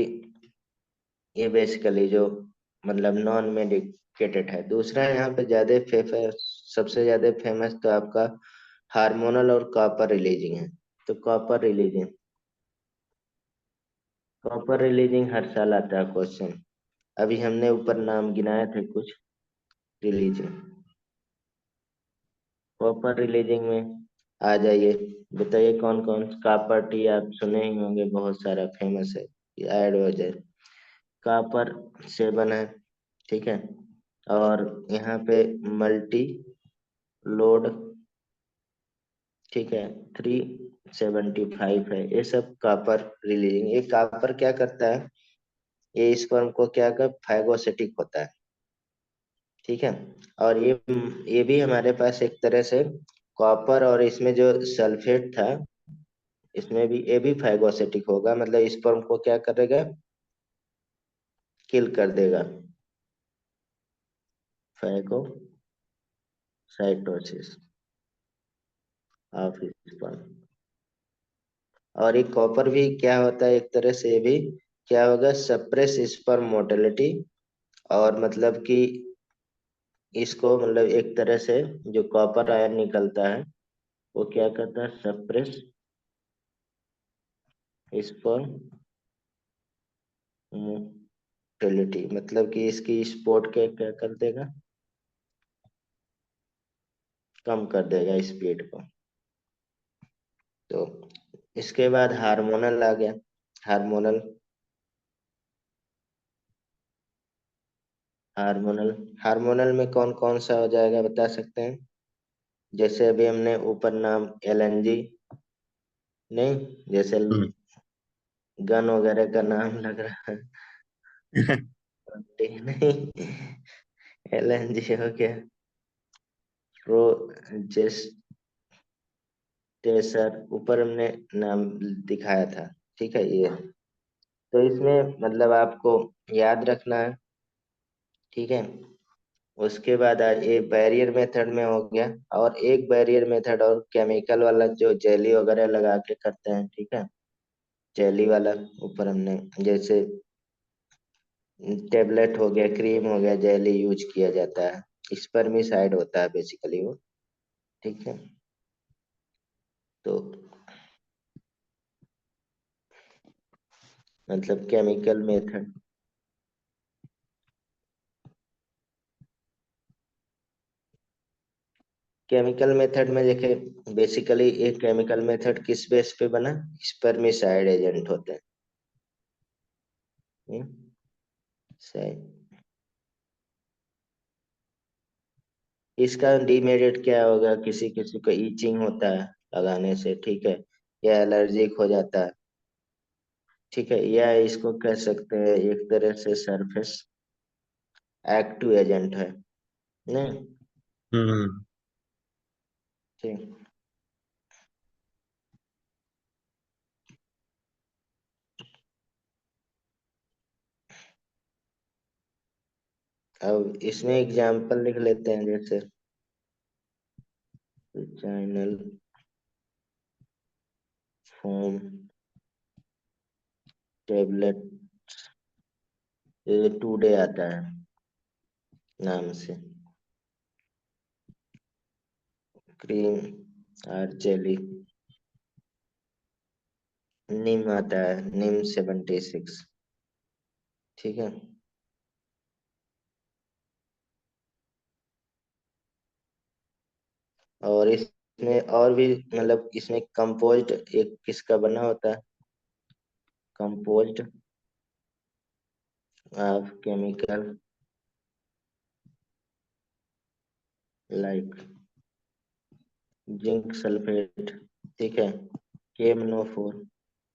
ये बेसिकली जो मतलब नॉन मेडिक है। दूसरा यहाँ पे ज्यादा सबसे ज्यादा फेमस तो आपका हार्मोनल और कॉपर रिलीजिंग है। तो कॉपर रिलीजिंग हर साल आता है क्वेश्चन। अभी हमने ऊपर नाम गिनाए थे कुछ रिलीजिंग। कॉपर रिलीजिंग में आ जाइए, बताइए कौन कौन। कॉपर टी आप सुने ही होंगे, बहुत सारा फेमस है, ऐड हो जाए। कॉपर सेवन है, ठीक है। और यहाँ पे मल्टी लोड, ठीक है, 375 है। ये सब कॉपर रिलीजिंग। ये कॉपर क्या करता है, ये स्पर्म को क्या कर फाइगोसिटिक होता है, ठीक है। और ये भी हमारे पास एक तरह से कॉपर, और इसमें जो सल्फेट था, इसमें भी ये भी फाइगोसिटिक होगा, मतलब स्पर्म को क्या करेगा, किल कर देगा। Phagocytosis of sperm. और ये कॉपर भी क्या होता है, एक तरह से ये भी क्या होगा, सप्रेस स्पर्म मोटिलिटी। और मतलब कि इसको मतलब एक तरह से जो कॉपर आयन निकलता है, वो क्या करता है, सप्रेस स्पर्म मोटिलिटी, मतलब कि इसकी स्पोर्ट के क्या कर देगा, कम कर देगा स्पीड को। तो इसके बाद हार्मोनल आ गया। हार्मोनल हार्मोनल हार्मोनल में कौन कौन सा हो जाएगा, बता सकते हैं? जैसे अभी हमने ऊपर नाम एलएनजी, नहीं, जैसे हम्म। गन वगैरह का नाम लग रहा है। नहीं, एलएनजी हो गया, प्रोजेस्टेसर, ऊपर हमने नाम दिखाया था, ठीक है ये। तो इसमें मतलब आपको याद रखना है, ठीक है। उसके बाद आज ये बैरियर मेथड में हो गया। और एक बैरियर मेथड और केमिकल वाला जो जेली वगैरह लगा के करते हैं, ठीक है। जेली वाला ऊपर हमने जैसे टेबलेट हो गया, क्रीम हो गया, जेली यूज किया जाता है। स्पर्मिसाइड होता है बेसिकली वो, ठीक है। तो मतलब केमिकल मेथड, केमिकल मेथड में देखे, बेसिकली एक केमिकल मेथड किस बेस पे बना, स्पर्मिसाइड एजेंट होते हैं। हम्म, सही। इसका डीमेरिट क्या होगा, किसी किसी को ईचिंग होता है लगाने से, ठीक है, या एलर्जिक हो जाता है, ठीक है, या इसको कह सकते हैं एक तरह से सरफेस एक्टिव एजेंट है, नहीं, हम्म। ठीक। अब इसमें एग्जाम्पल लिख लेते हैं, जैसे चैनल फोम टेबलेट, ये टूडे आता है नाम से, क्रीम और जेली, नीम आता है, नीम 76, ठीक है। और इसमें और भी मतलब इसमें कंपोज्ड एक किसका बना होता है, composed of chemical like zinc sulphate, ठीक है, KMnO4,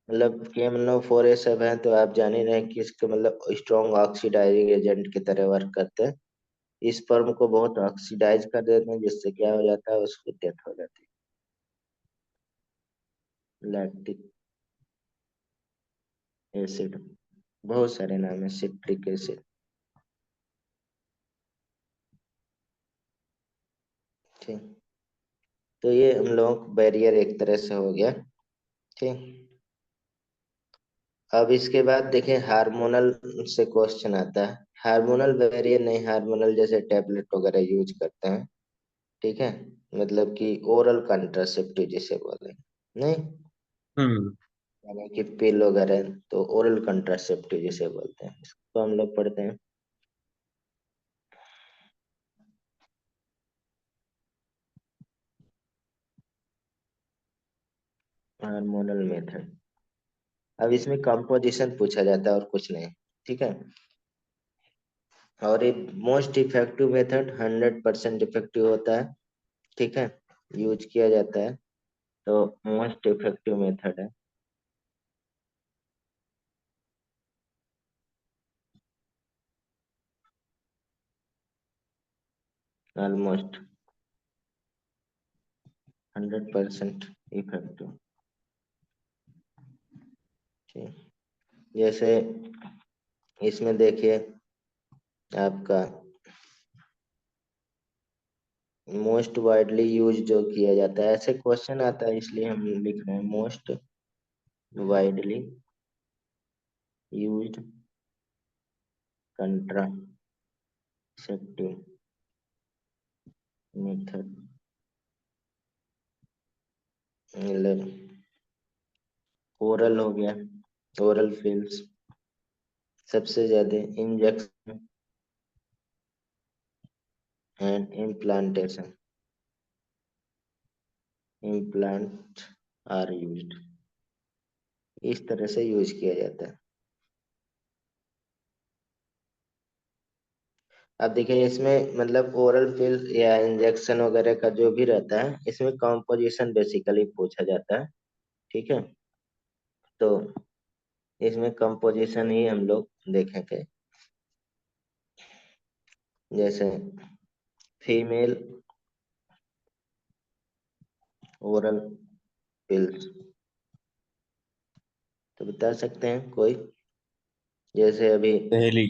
मतलब KMnO4 ये सब है, तो आप जान ही रहे हैं कि इसके मतलब स्ट्रॉन्ग ऑक्सीडाइजिंग एजेंट की तरह वर्क करते हैं। इस स्पर्म को बहुत ऑक्सीडाइज कर देते हैं, जिससे क्या हो जाता है, उसकी डेथ हो जाती है। लैक्टिक एसिड, बहुत सारे नाम है, सिट्रिक एसिड, ठीक। तो ये हम लोग बैरियर एक तरह से हो गया, ठीक। अब इसके बाद देखें हार्मोनल से क्वेश्चन आता है। हार्मोनल वेरिएंट नहीं, हार्मोनल जैसे टेबलेट वगैरह यूज करते हैं, ठीक है। मतलब कि ओरल कंट्रासेप्टिव जिसे बोले, नहीं, हम्म। यानी कि पिल वगैरह, तो ओरल कंट्रासेप्टिव जिसे बोलते हैं, इसको हम लोग पढ़ते हैं। Hormonal method. अब इसमें कंपोजिशन पूछा जाता है और कुछ नहीं, ठीक है। और ये मोस्ट इफेक्टिव मेथड 100% इफेक्टिव होता है, ठीक है, यूज किया जाता है, तो मोस्ट इफेक्टिव मेथड है। ऑलमोस्ट 100% इफेक्टिव, ठीक। जैसे इसमें देखिए आपका मोस्ट वाइडली यूज जो किया जाता है, ऐसे क्वेश्चन आता है इसलिए हम लिख रहे हैं most widely used contraceptive method, मतलब ओरल हो गया, ओरल फिल्स, सबसे ज्यादा injection and implantation, implant are used, इस तरह से यूज किया जाता है। अब देखिए इसमें मतलब ओरल पिल या इंजेक्शन वगैरह का जो भी रहता है, इसमें कॉम्पोजिशन बेसिकली पूछा जाता है, ठीक है। तो इसमें कंपोजिशन ही हम लोग देखेंगे। जैसे फीमेल ओरल पिल्स, तो बता सकते हैं कोई, जैसे अभी पहली।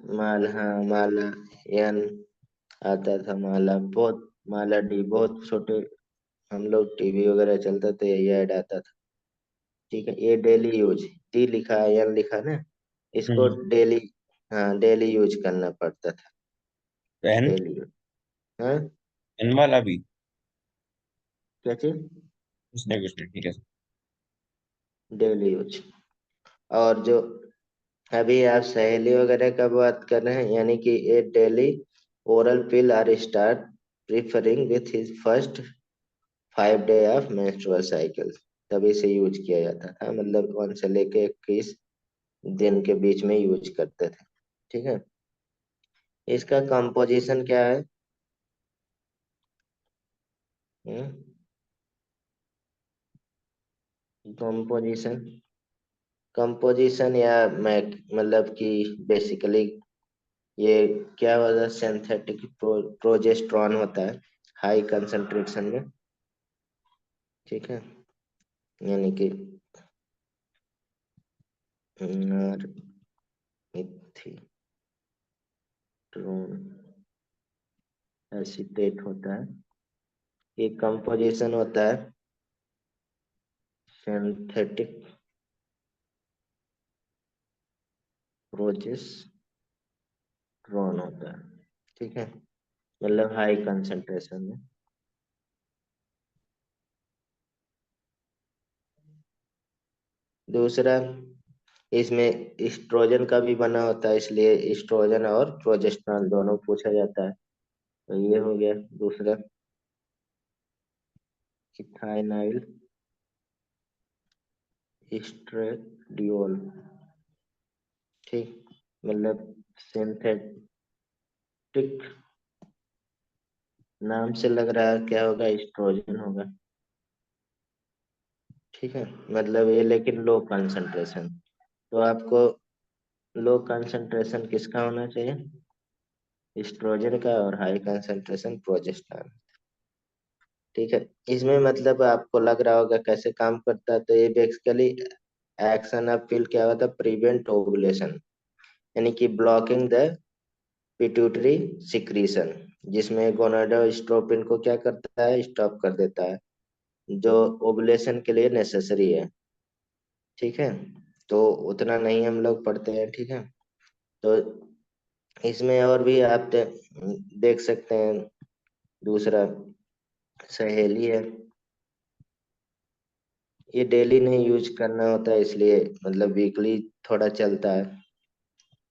माल, हाँ माला एन आता था, माला बहुत, माला डी बहुत छोटे, हम लोग टीवी वगैरह चलता था यही ऐड आता था, ठीक है। ये डेली यूज, टी लिखा है एन लिखा ना, इसको हम्म। डेली, हाँ डेली यूज करना पड़ता था, पेन। डेली यूज, हाँ। पेन वाला भी। क्या चीज? कुछ नहीं, ठीक है। Daily use. और जो अभी आप सहेली वगैरह का बात कर रहे हैं, यानी कि a daily oral pill are start preferring with his first 5 day of menstrual cycle, तभी से यूज किया जाता था, मतलब 1 से लेके 21 दिन के बीच में यूज करते थे, ठीक है। इसका कंपोजिशन क्या है? कंपोजिशन, कंपोजिशन या मैक, मतलब कि बेसिकली ये क्या होता है, सिंथेटिक प्रोजेस्टेरॉन होता है हाई कंसंट्रेशन में, ठीक है। यानी कि नॉर इथिड्रोन एसीटेट होता है, ये कंपोजिशन होता है सिंथेटिक प्रोजेस्टेरॉन होता है, ठीक है, मतलब हाई कंसंट्रेशन में। दूसरा, इसमें एस्ट्रोजन का भी बना होता है, इसलिए एस्ट्रोजन और प्रोजेस्टेरॉन दोनों पूछा जाता है, तो ये हो गया दूसरा, इथाइनाइल एस्ट्रेडियोल, ठीक, मतलब सिंथेटिक, नाम से लग रहा है क्या होगा, एस्ट्रोजन होगा, ठीक है। मतलब ये लेकिन लो कंसंट्रेशन, तो आपको लो कंसंट्रेशन किसका होना चाहिए, एस्ट्रोजन का, और हाई कंसंट्रेशन प्रोजेस्टेरॉन, ठीक है। इसमें मतलब आपको लग रहा होगा कैसे काम करता है, तो ये बेसिकली एक्शन ऑफ पिल क्या होता है, प्रिवेंट ओवुलेशन, यानी कि ब्लॉकिंग द पिट्यूटरी सिक्रीशन, जिसमें गोनाडोट्रोपिन को क्या करता है, स्टॉप कर देता है, जो ओवुलेशन के लिए नेसेसरी है, ठीक है। तो उतना नहीं हम लोग पढ़ते हैं, ठीक है। तो इसमें और भी आप देख सकते हैं। दूसरा सहेली है। ये डेली नहीं यूज करना होता है, इसलिए मतलब वीकली थोड़ा चलता है।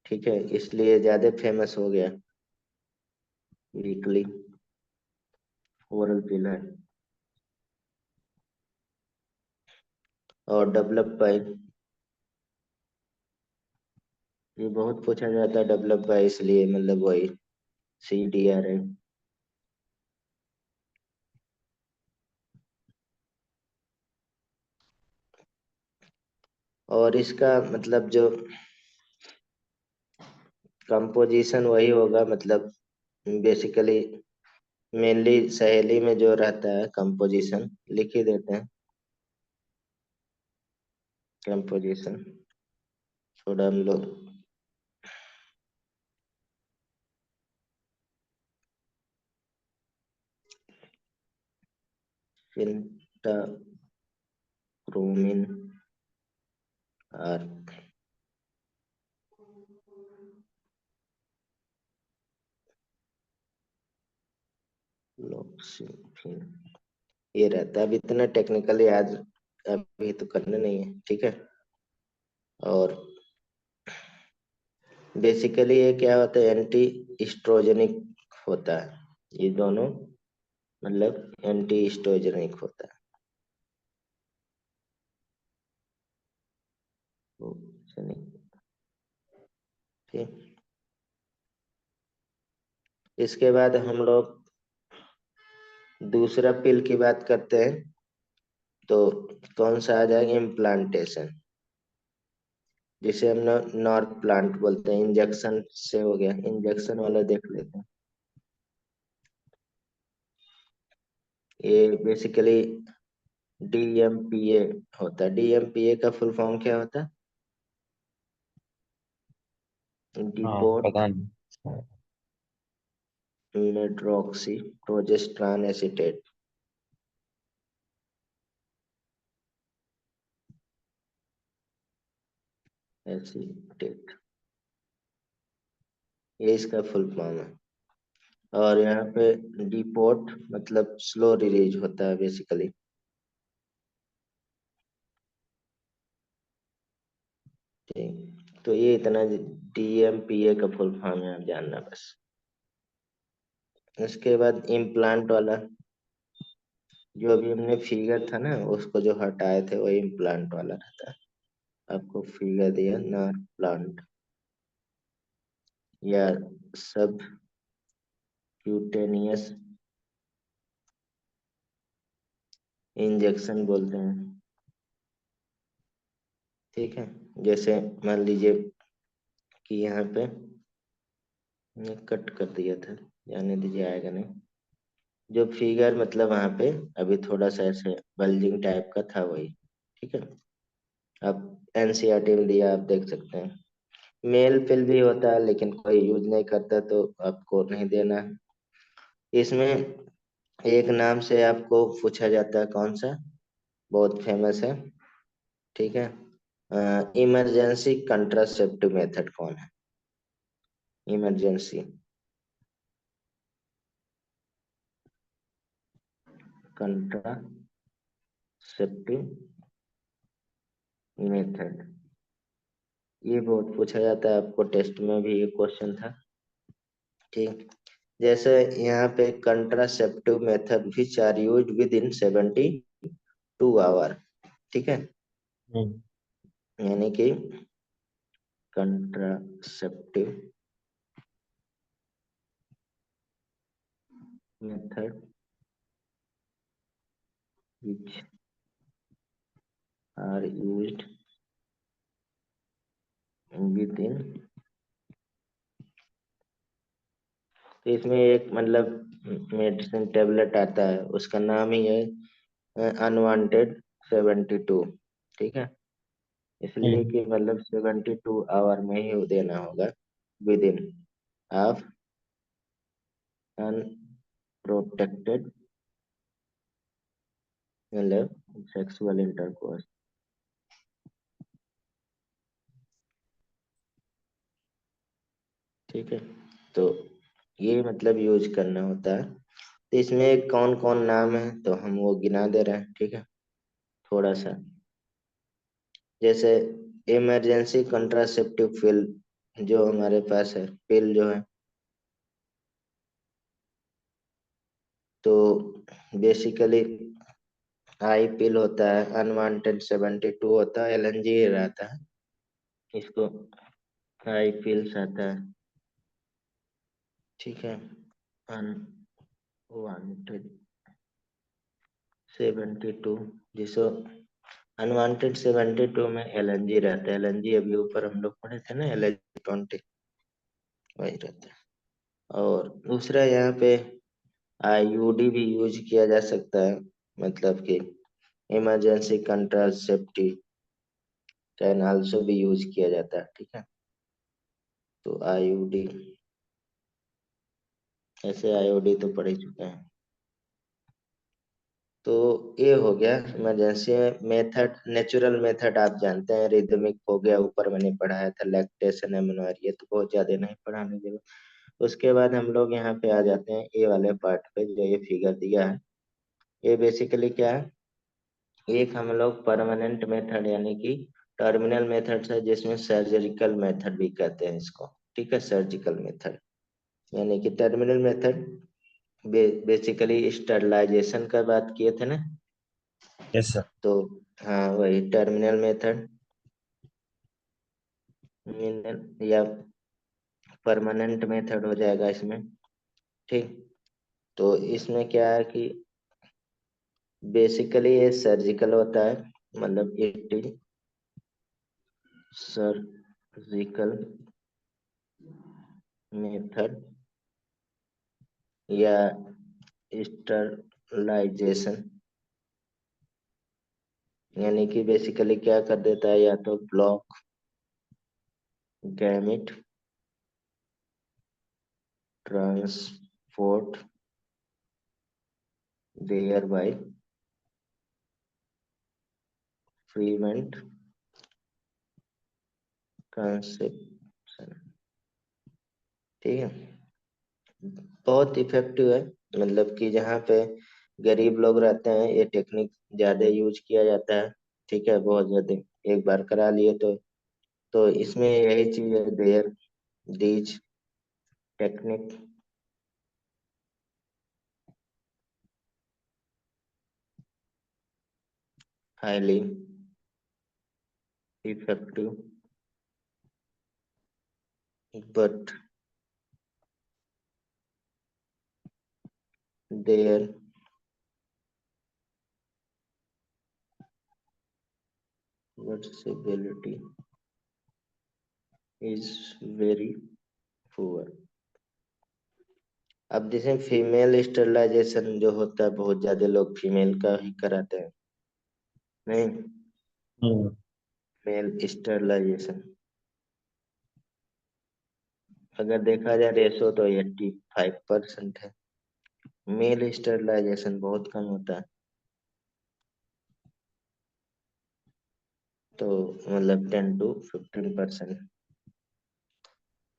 ठीक है, इसलिए ज्यादा फेमस हो गया वीकली। ओरल पिल है। और डेवलप बाय, ये बहुत पूछा जाता है डेवलप बाय, इसलिए मतलब वही CDR है। और इसका मतलब जो कंपोजिशन वही होगा, मतलब बेसिकली मेनली सहेली में जो रहता है कंपोजिशन लिख ही देते हैं। कंपोजिशन थोड़ा हम लोग पेंटाब्रोमिन और लॉक्सिफिन, ये रहता है। अब इतना टेक्निकली आज अभी तो करना नहीं है, ठीक है। और बेसिकली ये क्या होता है, एंटी एस्ट्रोजेनिक होता है। ये दोनों मतलब एंटी एस्ट्रोजेनिक होता है। ठीक। इसके बाद हम लोग दूसरा पिल की बात करते हैं, तो कौन सा आ जाएगा, इम्प्लांटेशन, जिसे हम लोग नॉर्थ प्लांट बोलते हैं। इंजेक्शन से हो गया, इंजेक्शन वाला देख लेते हैं। ये बेसिकली DMPA होता है। DMPA का फुल फॉर्म क्या होता है? हाँ डिपोट पता नहीं। Medroxy progesterone acetate. एसीटेट, ये इसका फुल फॉर्म है। और यहाँ पे डिपोट मतलब स्लो रिलीज होता है बेसिकली। ठीक, तो ये इतना DMPA का फुल फॉर्म है, आप जानना बस। उसके बाद इम्प्लांट वाला, जो अभी हमने फिगर था ना उसको जो हटाए थे, वही इम्प्लांट वाला रहता है। आपको फिगर दिया ना, प्लांट या सब क्यूटेनियस इंजेक्शन बोलते हैं। ठीक है, जैसे मान लीजिए कि यहाँ पे कट कर दिया था, जाने दीजिए, आएगा नहीं। जो फिगर मतलब वहां पे अभी थोड़ा सा ऐसे बल्जिंग टाइप का था, वही। ठीक है, अब NCERT में दिया, आप देख सकते हैं। मेल फिल भी होता है, लेकिन कोई यूज नहीं करता, तो आपको नहीं देना है। इसमें एक नाम से आपको पूछा जाता है, कौन सा, बहुत फेमस है। ठीक है, इमरजेंसी कंट्रासेप्टिव मेथड कौन है? इमरजेंसी कंट्रासेप्टिव मेथड, ये बहुत पूछा जाता है, आपको टेस्ट में भी ये क्वेश्चन था। ठीक, जैसे यहाँ पे contraceptive method which are used with in 72 hour. ठीक है, हम्म। यानी कि contraceptive method which are used with in, तो इसमें एक मतलब मेडिसिन टेबलेट आता है, उसका नाम ही है अनवांटेड 72। ठीक है, इसलिए हम्म। कि मतलब 72 आवर में ही देना होगा, विद इन ऑफ अनप्रोटेक्टेड मतलब सेक्सुअल इंटरकोर्स। ठीक है, तो ये मतलब यूज करना होता है। तो इसमें कौन कौन नाम है तो हम वो गिना दे रहे हैं, ठीक है। थोड़ा सा जैसे इमरजेंसी कंट्रासेप्टिव पिल जो हमारे पास है, पिल जो है, तो बेसिकली आई पिल होता है, अनवांटेड 72 होता है, एलएनजी रहता है, इसको आई पिल्स आता है, ठीक है। अनवांटेड 72, जिसको अनवांटेड 72 में एलएनजी रहता है। एलएनजी अभी ऊपर हम लोग पढ़े थे ना, एलएनजी 20, वही रहता है। और दूसरा यहाँ पे आईयूडी भी यूज किया जा सकता है, मतलब कि इमरजेंसी कंट्रासेप्टिव कैन आल्सो भी यूज किया जाता है, ठीक है। तो आईयूडी, ऐसे आईयूडी तो पढ़ ही चुके हैं। तो ये हो गया इमरजेंसी मेथड। नेचुरल मेथड आप जानते हैं, रिदमिक हो गया, ऊपर मैंने पढ़ाया था, लैक्टेशन, एमएनआर, ये तो बहुत ज्यादा नहीं पढ़ाने की जरूरत। उसके बाद हम लोग यहाँ पे आ जाते हैं ए वाले पार्ट पे, जो ये फिगर दिया है। ये बेसिकली क्या है, एक हम लोग परमानेंट मेथड यानी कि टर्मिनल मेथड है, जिसमें सर्जिकल मेथड भी कहते हैं इसको, ठीक है। सर्जिकल मेथड यानी कि टर्मिनल मेथड बेसिकली स्टरलाइजेशन का बात किए थे ना, यस सर। तो हाँ वही टर्मिनल मेथड या परमानेंट मेथड हो जाएगा इसमें, ठीक। तो इसमें क्या है कि बेसिकली ये सर्जिकल होता है, मतलब इट इज सर्जिकल मेथड या स्टरलाइजेशन, यानी कि बेसिकली क्या कर देता है, या तो block gamete transport thereby prevent conception, ठीक है। बहुत इफेक्टिव है, मतलब कि जहाँ पे गरीब लोग रहते हैं ये टेक्निक ज्यादा यूज किया जाता है, ठीक है, बहुत ज्यादा। एक बार करा लिए तो इसमें यही चीज है, their these technique highly effective but their reversibility is very poor. अब जैसे फीमेल स्टरलाइजेशन जो होता है, बहुत ज्यादा लोग फीमेल का ही कराते हैं, नहीं, हम्म। मेल स्टरलाइजेशन अगर देखा जाए रेशो तो 85% है। मेल स्टरलाइजेशन बहुत कम होता है, तो मतलब 10 to 15%।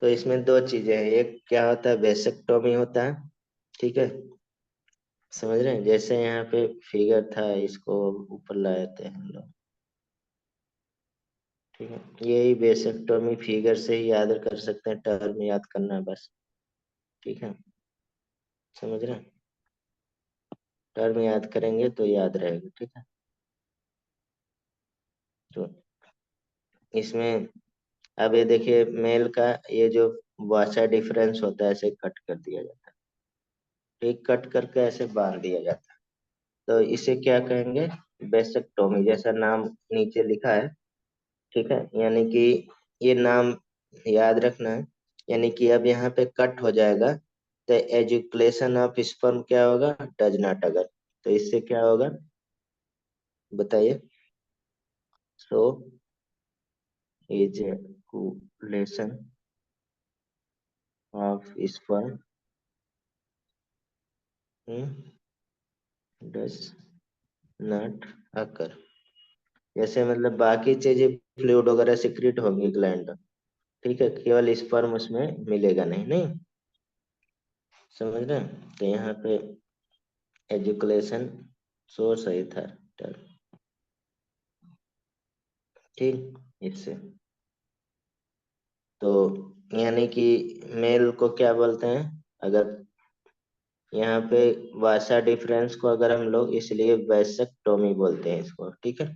तो इसमें दो चीजें हैं, एक क्या होता है, वेसेक्टोमी होता है, ठीक है। समझ रहे हैं, जैसे यहाँ पे फिगर था, इसको ऊपर लाए थे हम लोग, ठीक है। यही वेसेक्टोमी फिगर से ही याद कर सकते हैं, टर्म याद करना है बस, ठीक है। समझ रहे हैं, टर्म याद करेंगे तो याद रहेगा, ठीक है। तो इसमें अब ये देखिए, मेल का ये जो वाचा डिफरेंस होता है, ऐसे कट कर दिया जाता है, ठीक, कट करके ऐसे बांध दिया जाता है, तो इसे क्या कहेंगे, बेसेक्टोमी, जैसा नाम नीचे लिखा है, ठीक है। यानी कि ये नाम याद रखना है, यानी कि अब यहाँ पे कट हो जाएगा, तो एजुकेशन ऑफ स्पर्म क्या होगा, डज नॉट अगर, तो इससे क्या होगा बताइए, so education of sperm does not occur, जैसे मतलब बाकी चीजें फ्लूइड वगैरह सिक्रेट होंगी ग्लैंड, ठीक है, केवल स्पर्म उसमें मिलेगा नहीं, नहीं। समझ रहे हैं? तो यहाँ पे एजुकेशन सोर्स सही था टर्म, ठीक। इससे तो यानी कि मेल को क्या बोलते हैं, अगर यहाँ पे वासा डिफरेंस को अगर हम लोग, इसलिए वैसेक्टोमी बोलते हैं इसको, ठीक है।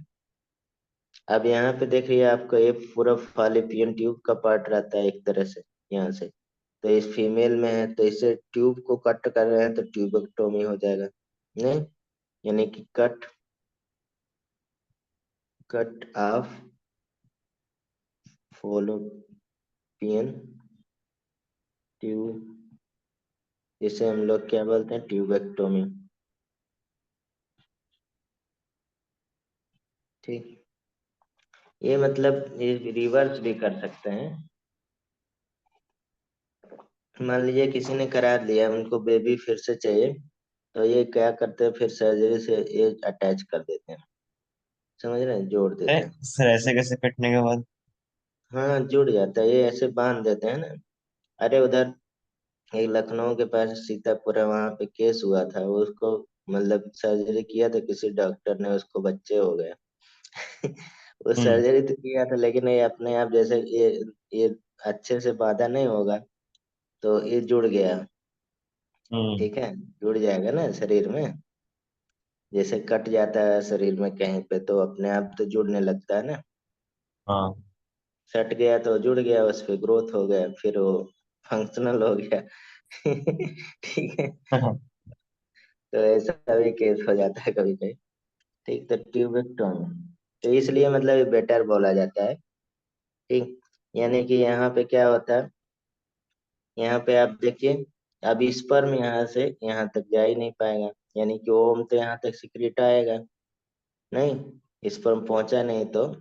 अब यहाँ पे देख रही है आपको, ये पूरा फॉलिपियन ट्यूब का पार्ट रहता है एक तरह से, यहाँ से। तो इस फीमेल में है, तो इसे ट्यूब को कट कर रहे हैं तो ट्यूबेक्टोमी हो जाएगा, नहीं। यानी कि cut cut off Fallopian tube, इसे हम लोग क्या बोलते हैं, ट्यूबेक्टोमी, ठीक। ये मतलब ये रिवर्स भी कर सकते हैं। मान लीजिए किसी ने करा लिया, उनको बेबी फिर से चाहिए, तो ये क्या करते हैं, फिर सर्जरी से ये अटैच कर देते हैं, समझ रहे हैं, जोड़ देते हैं। सर ऐसे कैसे कटने के बाद? हाँ, जुड़ जाता है, ये ऐसे बांध देते हैं ना। अरे उधर एक लखनऊ के पास सीतापुर है, वहां पे केस हुआ था, वो उसको मतलब सर्जरी किया तो किसी डॉक्टर ने, उसको बच्चे हो गए। वो हम्म। सर्जरी तो किया था, लेकिन ये अपने आप जैसे ये अच्छे से बांधा नहीं होगा, तो ये जुड़ गया, हम्म। ठीक है। जुड़ जाएगा ना शरीर में, जैसे कट जाता है शरीर में कहीं पे, तो अपने आप तो जुड़ने लगता है ना। हाँ। सट गया तो जुड़ गया, उस पे ग्रोथ हो गया, फिर वो फंक्शनल हो गया। ठीक है। तो ऐसा भी केस हो जाता है कभी कभी, ठीक। तो ट्यूबेक्टोमी, तो इसलिए मतलब बेटर बोला जाता है, ठीक। यानी कि यहाँ पे क्या होता है, यहाँ पे आप देखिए, अब स्पर्म यहाँ से यहाँ तक जा ही नहीं पाएगा, यानी कि ओम तो यहाँ तक सिक्रेट आएगा नहीं, स्पर्म पहुंचा नहीं, तो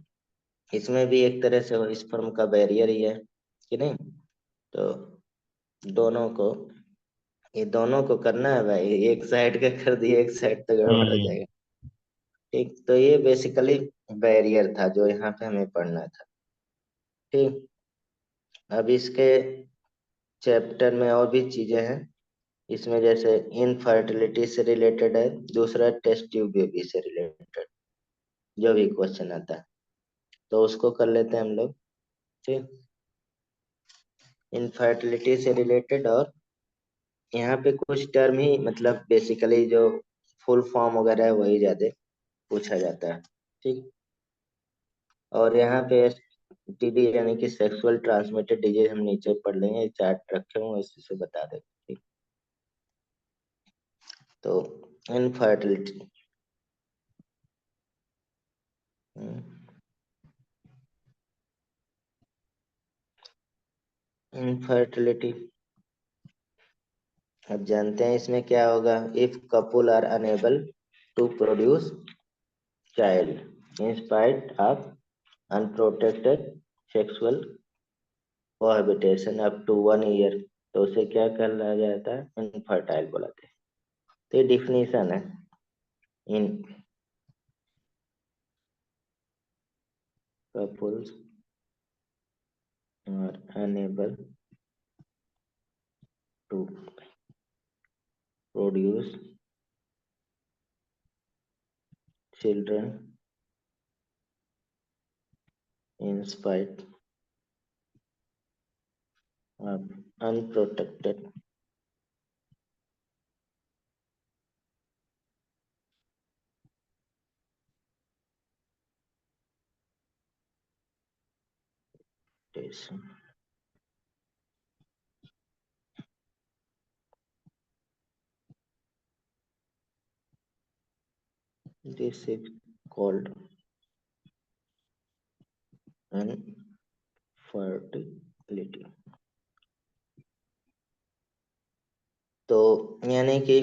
इसमें भी एक तरह से वो स्पर्म का बैरियर ही है कि नहीं। तो दोनों को, ये दोनों को करना है भाई, एक साइड का कर दिया, एक साइड तो गड़बड़ हो हम्म। जाएगा, ठीक। तो ये बेसिकली बैरियर था जो यहाँ पे हमें पढ़ना था, ठीक। अब इसके चैप्टर में और भी चीजें हैं, इसमें जैसे इनफर्टिलिटी से रिलेटेड है, दूसरा टेस्ट ट्यूब बेबी से रिलेटेड, जो भी क्वेश्चन आता है तो उसको कर लेते हैं हम लोग, ठीक। इनफर्टिलिटी से रिलेटेड, और यहाँ पे कुछ टर्म ही मतलब बेसिकली जो फुल फॉर्म वगैरह है वही ज्यादा पूछा जाता है, ठीक। और यहाँ पे टीडी यानी कि सेक्सुअल ट्रांसमिटेड डिजीज हम नीचे पढ़ लेंगे, चार्ट रखे हुए इसी से बता देंगे, ठीक। तो इनफर्टिलिटी, इनफर्टिलिटी, अब जानते हैं इसमें क्या होगा, if couple are unable to produce child in spite of unprotected sexual cohabitation up to 1 year, तो उसे क्या कहला जाता है, इनफर्टाइल बोला जाता है। तो ये डिफिनीशन है, इन couples are unable to produce children in spite of unprotected gestation. This is called infertility. तो यानी कि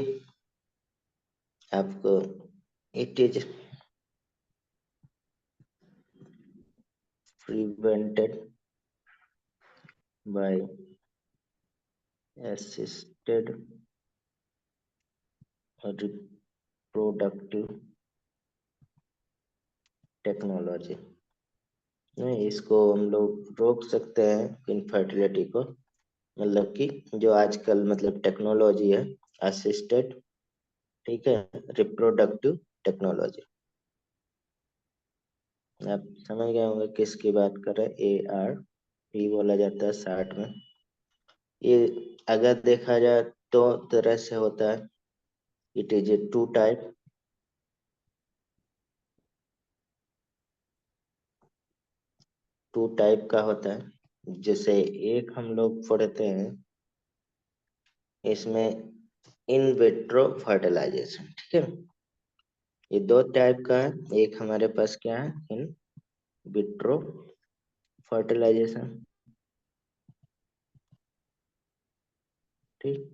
आपको it is prevented by assisted reproductive technology, नहीं इसको हम लोग रोक सकते हैं इनफर्टिलिटी को, मतलब कि जो आजकल मतलब टेक्नोलॉजी है, असिस्टेड, ठीक है, रिप्रोडक्टिव टेक्नोलॉजी। आप समझ गए होंगे किसकी बात कर रहे हैं। AR भी बोला जाता है शार्ट में। ये अगर देखा जाए तो तरह से होता है। It is a two type. Two type का होता है। जैसे एक हम लोग पढ़ते हैं इसमें इन विट्रो फर्टिलाइजेशन, ठीक है। ये दो टाइप का है। एक हमारे पास क्या है, इन विट्रो फर्टिलाइजेशन, ठीक।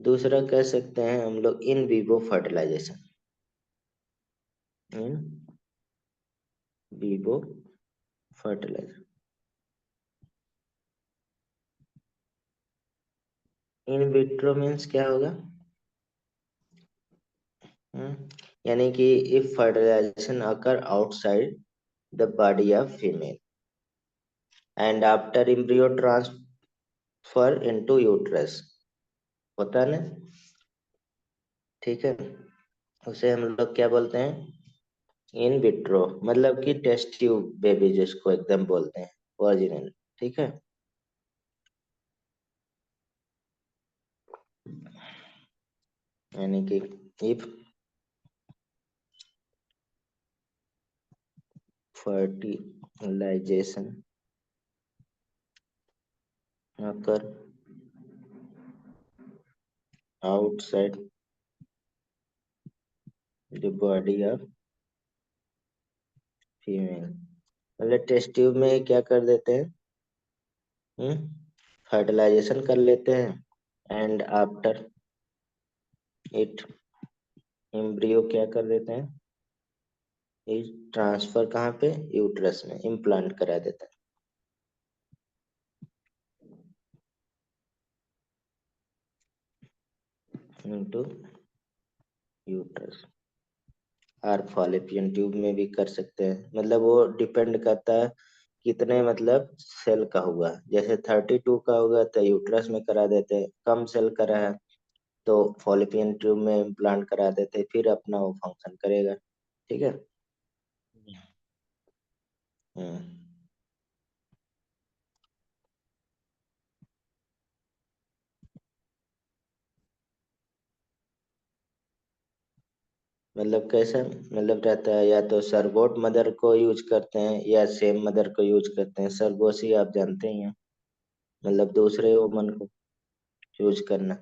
दूसरा कह सकते हैं हम लोग in vivo fertilisation. In vivo fertilisation. In vitro means क्या होगा? यानी कि if fertilisation occur outside the body of female and after embryo transfer into uterus, होता है ना, ठीक है। उसे हम लोग क्या बोलते हैं? इन विट्रो, मतलब कि टेस्ट ट्यूब बेबी जिसको एकदम बोलते हैं, ओरिजिनल, ठीक है। यानी कि if fertilisation occur outside the body of female, मतलब टेस्ट ट्यूब में क्या कर देते हैं? फर्टिलाइजेशन कर लेते हैं एंड आफ्टर इट एम्ब्रियो क्या कर देते हैं? इस ट्रांसफर कहाँ पे? यूट्रस में इम्प्लांट करा देता है इनटू यूट्रस। और फॉलिपियन ट्यूब में भी कर सकते हैं, मतलब वो डिपेंड करता है कितने मतलब सेल का हुआ। जैसे 32 का होगा तो यूट्रस में करा देते हैं, कम सेल का रहा तो फॉलिपियन ट्यूब में इम्प्लांट करा देते हैं, फिर अपना वो फंक्शन करेगा, ठीक है। हम्म मतलब कैसा मतलब रहता है, या तो सरगोट मदर को यूज करते हैं या सेम मदर को यूज करते हैं। सरगोशी आप जानते ही हैं, मतलब दूसरे वुमन को यूज करना।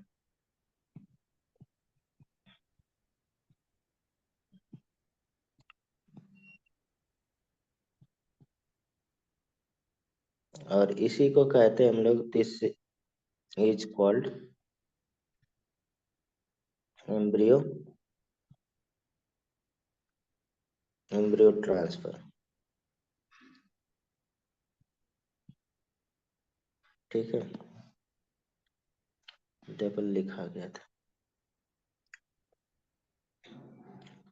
और इसी को कहते हैं हम लोग, this is called embryo, embryo transfer, ठीक है। टेबल लिखा गया था।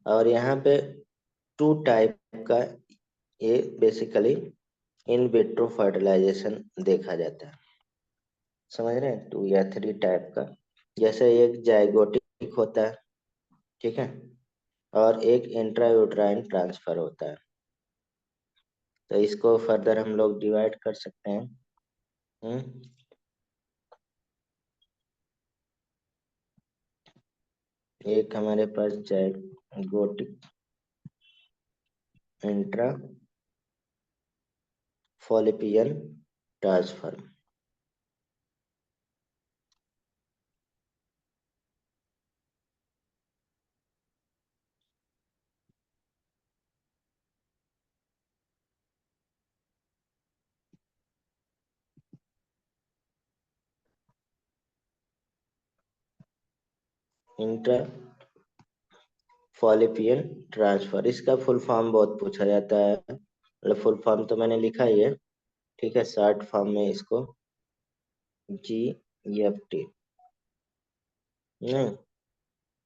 और यहाँ पे टू टाइप का ये बेसिकली इन विट्रो फर्टिलाइजेशन देखा जाता है। समझ रहे हैं, 2 या 3 टाइप का। जैसे एक जाइगोटिक होता है, ठीक है, और एक इंट्रायूट्राइन ट्रांसफर होता है। तो इसको फर्दर हम लोग डिवाइड कर सकते हैं। हम्म एक हमारे पास zygotic, intra fallopian transfer. Intra fallopian transfer, इसका फुल फॉर्म बहुत पूछा जाता है, मतलब फुल फॉर्म तो मैंने लिखा ही है, ठीक है। शॉर्ट फॉर्म में इसको GFT, नहीं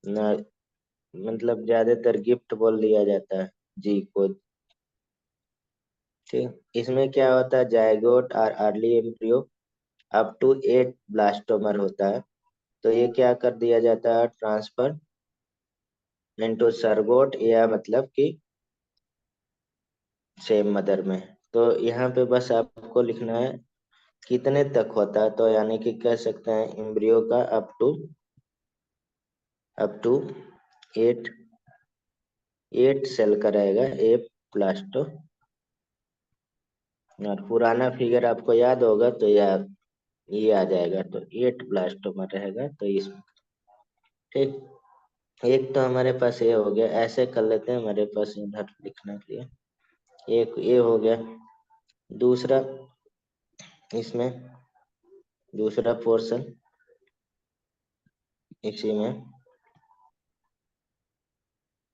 ना, मतलब ज्यादातर गिफ्ट बोल दिया जाता है जी को, ठीक। इसमें क्या होता है, जायगोट और early embryo up to 8 blastomere होता है, तो ये क्या कर दिया जाता है, ट्रांसफर इनटू सरगोट, या मतलब कि सेम मदर में। तो यहाँ पे बस आपको लिखना है कितने तक होता है, तो यानी कि कह सकते हैं एम्ब्रियो का अप टू 8 8 सेल का रहेगा ए प्लास्टो। और पुराना फिगर आपको याद होगा तो यार ये आ जाएगा, तो 8 ब्लास्टोमर रहेगा, तो इस ठीक। एक तो हमारे पास ये हो गया, ऐसे कर लेते हैं हमारे पास इधर लिखने के लिए, एक ये हो गया। दूसरा, इसमें दूसरा पोर्शन इसी में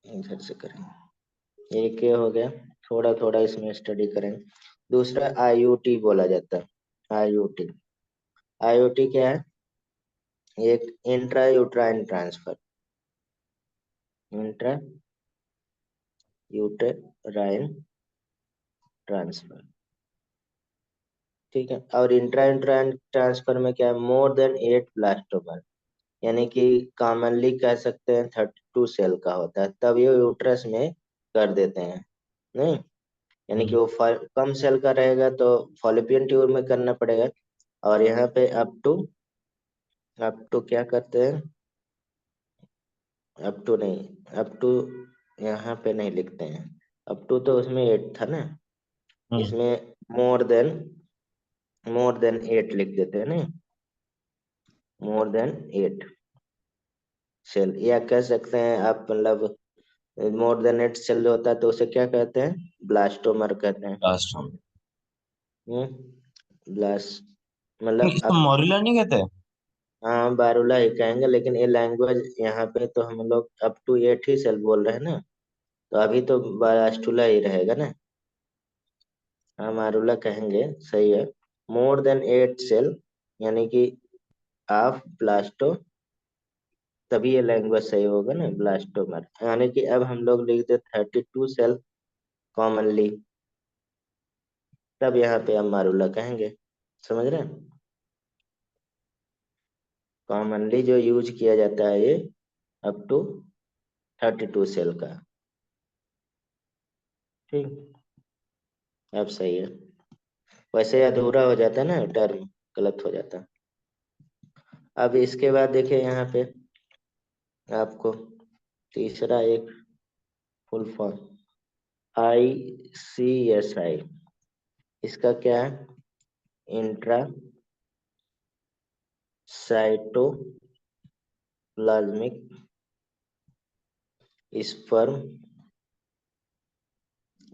इधर से करेंगे, एक ये हो गया। थोड़ा थोड़ा इसमें स्टडी करेंगे। दूसरा आईयूटी बोला जाता है, आईयूटी। आईयूटी क्या है, एक intra uterine transfer, intra uterine transfer, ठीक है। और इंट्रा यूट्राइन ट्रांसफर में क्या है, मोर देन 8 ब्लास्टोमर, यानी कि कॉमनली कह सकते हैं 32 सेल का होता है, तब ये यूट्रस में कर देते हैं, नहीं। यानी कि वो कम सेल का रहेगा तो फॉलिपियन ट्यूब में करना पड़ेगा। और यहाँ पे अप टू क्या करते हैं, अप टू नहीं, अप टू यहाँ पे नहीं लिखते हैं। अप टू तो उसमें 8 था ना, हम्म। इसमें मोर देन 8 लिख देते हैं, नहीं, मोर देन 8 सेल, या कह सकते हैं आप मतलब मोर देन 8 सेल जो होता है तो उसे क्या कहते हैं, ब्लास्टोमर कहते हैं। लास्ट हम। ब्लास्ट मतलब इसको अब, मोरिला नहीं कहते? हाँ बारूला ही कहेंगे, लेकिन ये लैंग्वेज यहाँ पे तो हम लोग अप टू 8 ही सेल बोल रहे हैं ना, तो अभी तो बारास्टुला ही रहेगा ना। हाँ मारूला कहेंगे, सही है। मोर देन 8 सेल, यानी कि ऑफ ब्लास्टो, तभी ये लैंग्वेज सही होगा ना, ब्लास्टोमर। यानी कि अब हम लोग लिख दे 32 सेल कॉमनली, तब यहाँ पे हम मारूला कहेंगे, समझ रहे हैं। कॉमनली जो यूज किया जाता है ये अप टू 32 सेल का, ठीक। अब सही है, वैसे अधूरा हो जाता है ना टर्म, गलत हो जाता। अब इसके बाद देखिए यहाँ पे आपको तीसरा एक फुल फॉर्म, ICSI, इसका क्या है, intra cytoplasmic sperm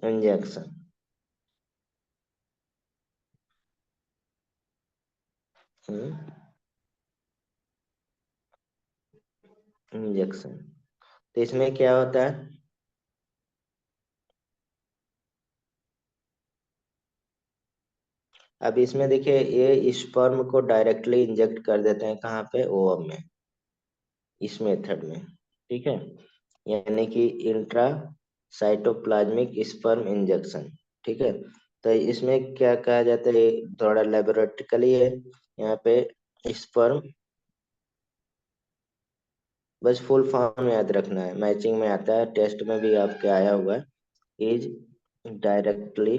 injection. Injection, तो इसमें क्या होता है, अब इसमें देखिए ये स्पर्म को डायरेक्टली इंजेक्ट कर देते हैं कहाँ पे, ओवम में, इस मेथड में, ठीक है। यानी कि इंट्रा साइटोप्लाज्मिक स्पर्म इंजेक्शन, ठीक है। तो इसमें क्या कहा जाता है, थोड़ा लेबोरेटरिकली है यहाँ पे, स्पर्म, बस फुल फॉर्म याद रखना है, मैचिंग में आता है, टेस्ट में भी आपके आया हुआ है, इज डायरेक्टली,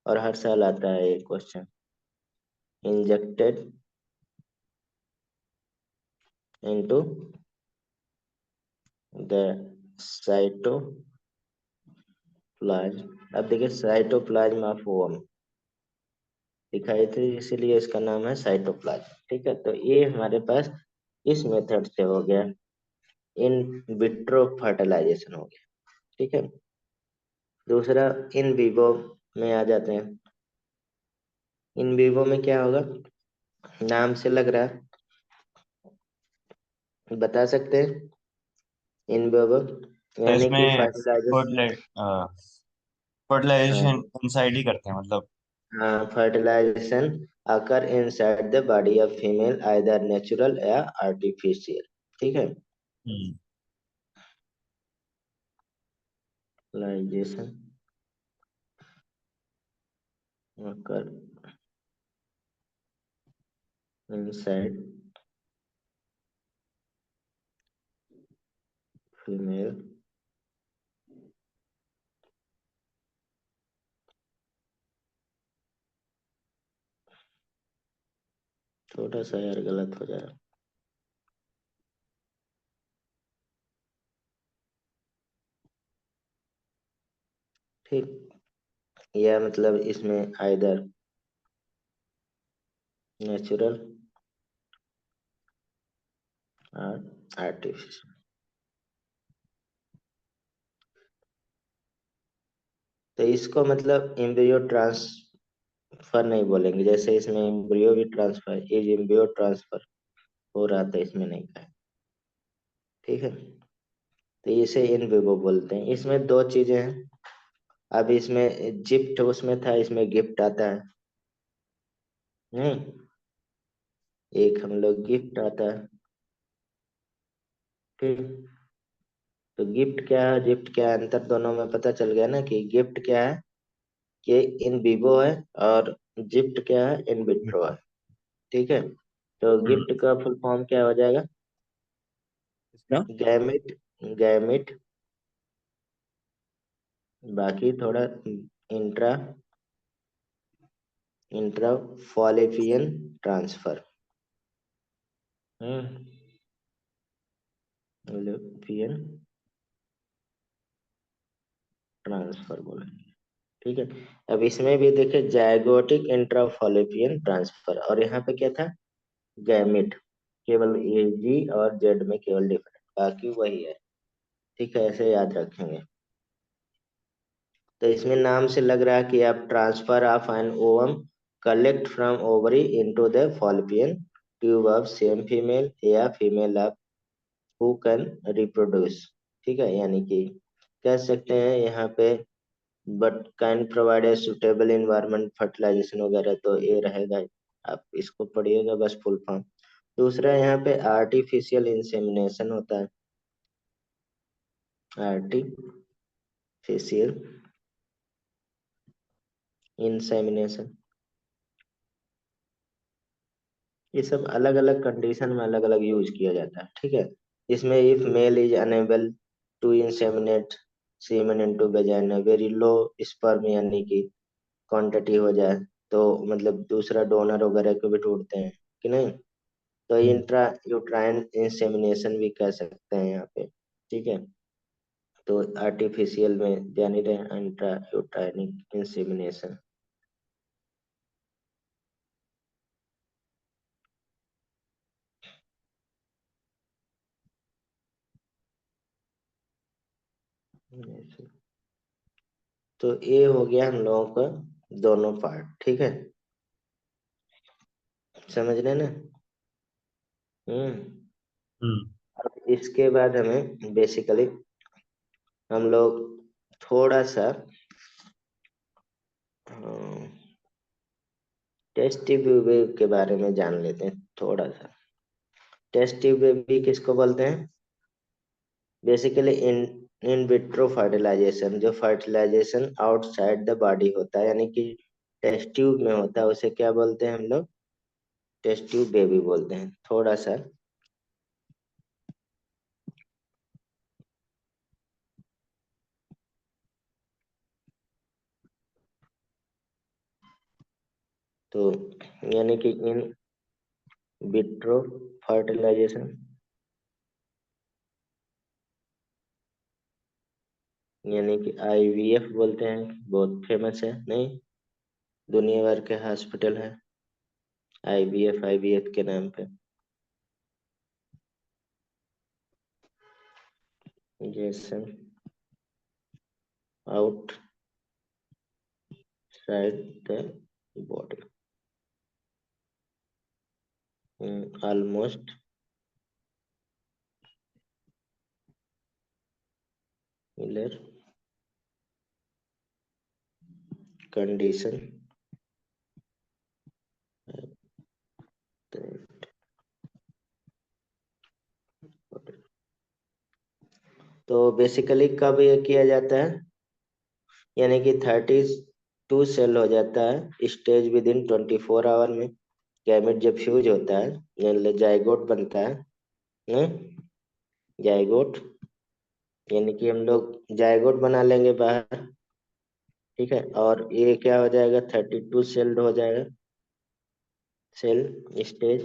और हर साल आता है ये question, injected into the cytoplasm. अब देखिए साइटोप्लाज्म ऑफ ओवम दिखाई थी, इसीलिए इसका नाम है साइटोप्लाज्म, ठीक है। तो ये हमारे पास इस मेथड से हो गया, इन विट्रो फर्टिलाइजेशन हो गया, ठीक है। दूसरा इन विवो में आ जाते हैं। इन विवो में क्या होगा, नाम से लग रहा है, बता सकते हैं, इन विवो तो यानी कि इसमें फर्टिलाइजेशन। फर्टिलाइजेशन इनसाइड ही करते हैं मतलब? हाँ, fertilisation occur inside the body of female either natural या आर्टिफिशियल, ठीक है। हम्म। फर्टिलाइजेशन अकर इनसाइड फीमेल थोड़ा सा यार गलत हो जा रहा। ठीक, या मतलब इसमें आइदर नेचुरल और आर्टिफिशियल। तो इसको मतलब एम्ब्रियो ट्रांसफर नहीं बोलेंगे, जैसे इसमें एम्ब्रियो भी ट्रांसफर इज एम्ब्रियो ट्रांसफर हो रहा था, इसमें नहीं कहा। ठीक है, तो इसे इन विवो बोलते हैं। इसमें दो चीजें हैं। अब इसमें जिप्ट उसमें था, इसमें गिफ्ट आता है। नहीं, एक हम लोग गिफ्ट आता है। ठीक, तो गिफ्ट क्या है, गिफ्ट क्या है, अंतर दोनों में पता चल गया ना कि गिफ्ट क्या है कि इन विवो है, और गिफ्ट क्या है, इन विट्रो है। ठीक है, तो हम्म। गिफ्ट का फुल फॉर्म क्या हो जाएगा, इसका गैमिट। गैमिट, बाकी थोड़ा इंट्रा इंट्रा फॉलिपियन ट्रांसफर। हम्म, फॉलिपियन ट्रांसफर बोलेंगे। ठीक है, अब इसमें भी देखिए जायगोटिक इंट्रा फॉलिपियन ट्रांसफर, और यहाँ पे क्या था, गैमिट। केवल ए जी और जेड में केवल डिफरेंट, बाकी वही है। ठीक है, ऐसे याद रखेंगे। तो इसमें नाम से लग रहा है कि आप transfer of an ovum collect from ovary into the fallopian tube of same female या female of who can reproduce. ठीक है, यानी कि कह सकते हैं यहाँ पे but can provide a suitable environment fertilization वगैरह, तो ये रहेगा। आप इसको पढ़िएगा बस फुल फॉर्म। दूसरा यहाँ पे आर्टिफिशियल इंसेमिनेशन होता है। आर्टिफिशियल इंसेमिनेशन, ये सब अलग अलग कंडीशन में अलग अलग यूज किया जाता है। ठीक है, इसमें if male is unable to inseminate semen into vagina very low sperm, यानी कि क्वांटिटी हो जाए, तो मतलब दूसरा डोनर वगैरह को भी ढूंढते हैं कि नहीं, तो इंट्रा यूट्राइन इंसेमिनेशन भी कह सकते हैं यहाँ पे। ठीक है, तो आर्टिफिशियल में जानी रहे इंट्रा यूट्राइनिक इंसेमिनेशन। तो ये हो गया हम लोगों का दोनों पार्ट। ठीक है, समझ रहे ना। हम्म, हम्म। अब इसके बाद हमें बेसिकली हम लोग थोड़ा सा टेस्ट ट्यूब वेव के बारे में जान लेते हैं थोड़ा सा। टेस्ट ट्यूब वेव भी किसको बोलते हैं, basically in in vitro fertilisation, जो फर्टिलाइजेशन आउटसाइड द बॉडी होता है, यानी कि टेस्ट ट्यूब में होता है, उसे क्या बोलते हैं हम लोग, टेस्ट ट्यूब बेबी बोलते हैं। थोड़ा सा तो यानी कि इन विट्रो फर्टिलाइजेशन, यानी कि आईवीएफ बोलते हैं, बहुत फेमस है नहीं, दुनिया भर के हॉस्पिटल है आईवीएफ आईवीएफ के नाम पे। Jason outside the body, almost similar condition. तो बेसिकली कब ये किया जाता है, यानी कि 32 सेल हो जाता है स्टेज विद इन 24 आवर में। गैमेट जब फ्यूज होता है, यानी जाइगोट बनता है ना, जाइगोट, यानी कि हम लोग जाइगोट बना लेंगे बाहर, ठीक है। और ये क्या हो जाएगा, 32 सेल्ड हो जाएगा, सेल स्टेज।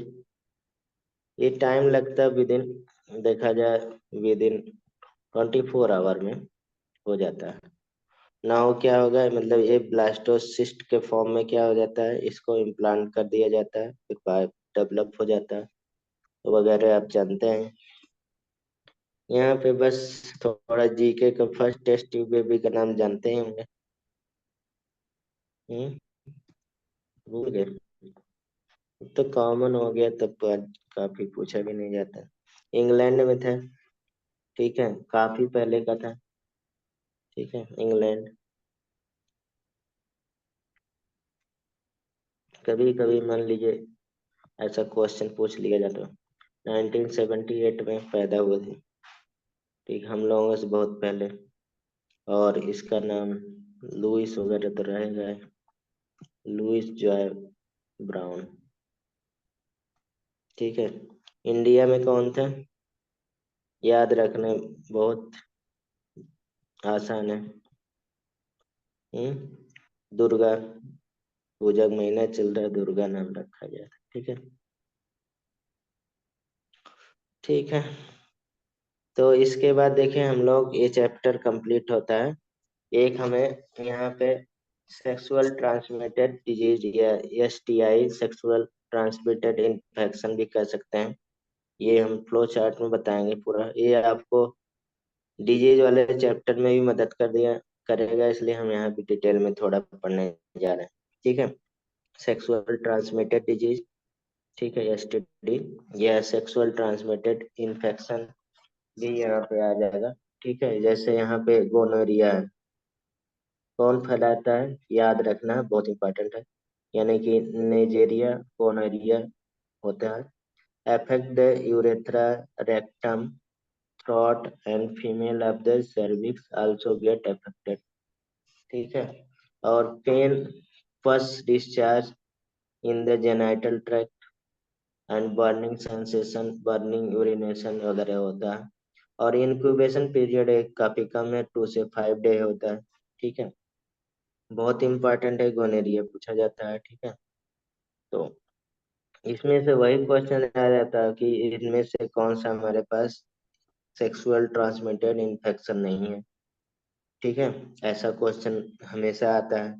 ये टाइम लगता है विद इन, देखा जाए विद इन 24 आवर में हो जाता है। नाउ क्या होगा, मतलब ये ब्लास्टोसिस्ट के फॉर्म में क्या हो जाता है, इसको इम्प्लांट कर दिया जाता है, फिर पाइप डेवलप हो जाता है, तो वगैरह आप जानते हैं। यहाँ पे बस थोड़ा जीके का फर्स्ट टेस्ट ट्यूब बेबी का नाम जानते ही होंगे। हम्म, भूल गए? तो कॉमन हो गया तब तो आज काफी पूछा भी नहीं जाता। इंग्लैंड में था, ठीक है, काफी पहले का था, ठीक है, इंग्लैंड। कभी कभी मान लीजिए ऐसा क्वेश्चन पूछ लिया जाता। 1978 में पैदा हुए थे, ठीक, हम लोगों से बहुत पहले। और इसका नाम लुइस वगैरह तो रहेगा ही, लुइस जॉय ब्राउन, ठीक है। इंडिया में कौन था, याद रखने बहुत आसान है। दुर्गा पूजा का महीना चल रहा है, दुर्गा नाम रखा गया था, ठीक है। ठीक है, तो इसके बाद देखें हम लोग, ये चैप्टर कंप्लीट होता है। एक हमें यहाँ पे सेक्सुअल ट्रांसमिटेड डिजीज या एसटीआई, सेक्सुअल ट्रांसमिटेड इन्फेक्शन भी कह सकते हैं, ये हम फ्लो चार्ट में बताएंगे पूरा। ये आपको डिजीज वाले चैप्टर में भी मदद कर दिया करेगा, इसलिए हम यहाँ भी डिटेल में थोड़ा पढ़ने जा रहे हैं, ठीक है। सेक्सुअल ट्रांसमिटेड डिजीज, ठीक है, एसटीडी या सेक्सुअल ट्रांसमिटेड इन्फेक्शन भी यहाँ पे आ जाएगा, ठीक है। जैसे यहाँ पे गोनोरिया है, कौन फैलाता है, याद रखना बहुत इंपॉर्टेंट है, यानी कि नेजेरिया गोनोरिया होता है। Affect the urethra, rectum, throat and female of the cervix also get affected, ठीक है। और पेन, पस discharge in the genital tract and burning sensation, burning urination वगैरह होता है। और इंक्यूबेशन पीरियड काफी कम है, 2 से 5 डे होता है, ठीक है। बहुत इंपॉर्टेंट है, गोनेरिया पूछा जाता है, ठीक है। तो इसमें से वही क्वेश्चन आ जाता है कि इनमें से कौन सा हमारे पास सेक्सुअल ट्रांसमिटेड इन्फेक्शन नहीं है, ठीक है, ऐसा क्वेश्चन हमेशा आता है।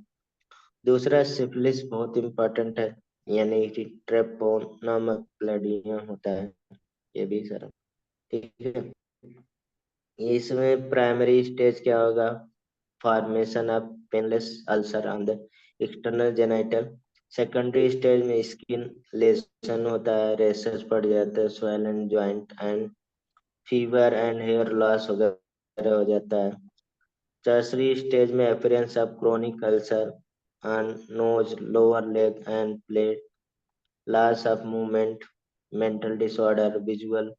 दूसरा सिफिलिस बहुत इंपॉर्टेंट है, यानी कि ट्रेपोन नामक प्लेडियम होता है, ये भी सर, ठीक है। इसमें प्राइमरी स्टेज क्या होगा, formation of painless ulcer on the external genital. Secondary stage में स्किन लेशन होता है, रेसेस पड़ जाते हैं, swollen joint and fever and hair loss वगैरह हो जाता है। टर्सरी स्टेज में appearance of chronic ulcer on nose, lower leg and palate, loss of movement, mental disorder, visual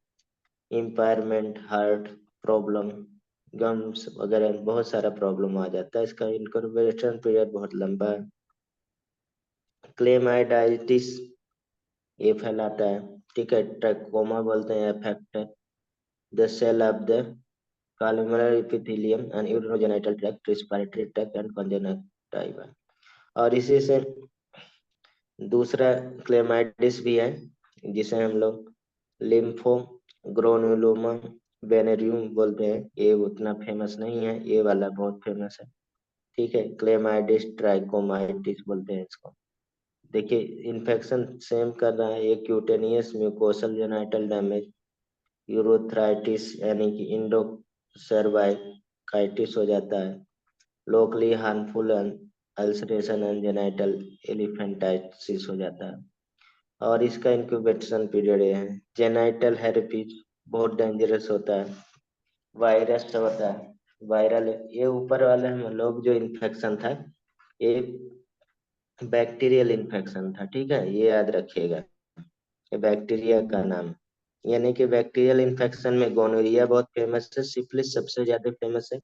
impairment, heart problem, gums वगैरह बहुत सारा प्रॉब्लम आ जाता है। इसका इनकर्बेशन पीरियड बहुत लंबा है। क्लेमाइडाइटिस ये फैलाता है, ठीक है। ट्रैकोमा बोलते हैं, affect the cell of the columnar epithelium and urogenital tract, respiratory tract and conjunctiva. और इसी से दूसरा क्लेमाइडिस भी है, जिसे हम लोग लिम्फो ग्रोनुलोमा वेनेरियम बोलते हैं, ये उतना फेमस नहीं है, ये वाला बहुत फेमस है, ठीक है। क्लेमाइडिस ट्राइकोमाइटिस बोलते हैं इसको। देखिए इन्फेक्शन सेम कर रहा है, ये क्यूटेनियस म्यूकोसल जेनाइटल डैमेज, यूरोथ्राइटिस यानी कि इंडो सर्वाइकाइटिस हो जाता है, locally harmful ulceration and genital एलिफेंटाइटिस हो जाता है। और इसका इंक्यूबेशन पीरियड ये है। जेनाइटल हेरेपीज बहुत डेंजरस होता है, वायरस से होता है, वायरल। ये ऊपर वाले हम लोग जो इन्फेक्शन था, ये बैक्टीरियल इन्फेक्शन था, ठीक है, ये याद रखिएगा, ये बैक्टीरिया का नाम। यानी कि बैक्टीरियल इन्फेक्शन में गोनोरिया बहुत फेमस है, सिफिलिस सबसे ज्यादा फेमस है,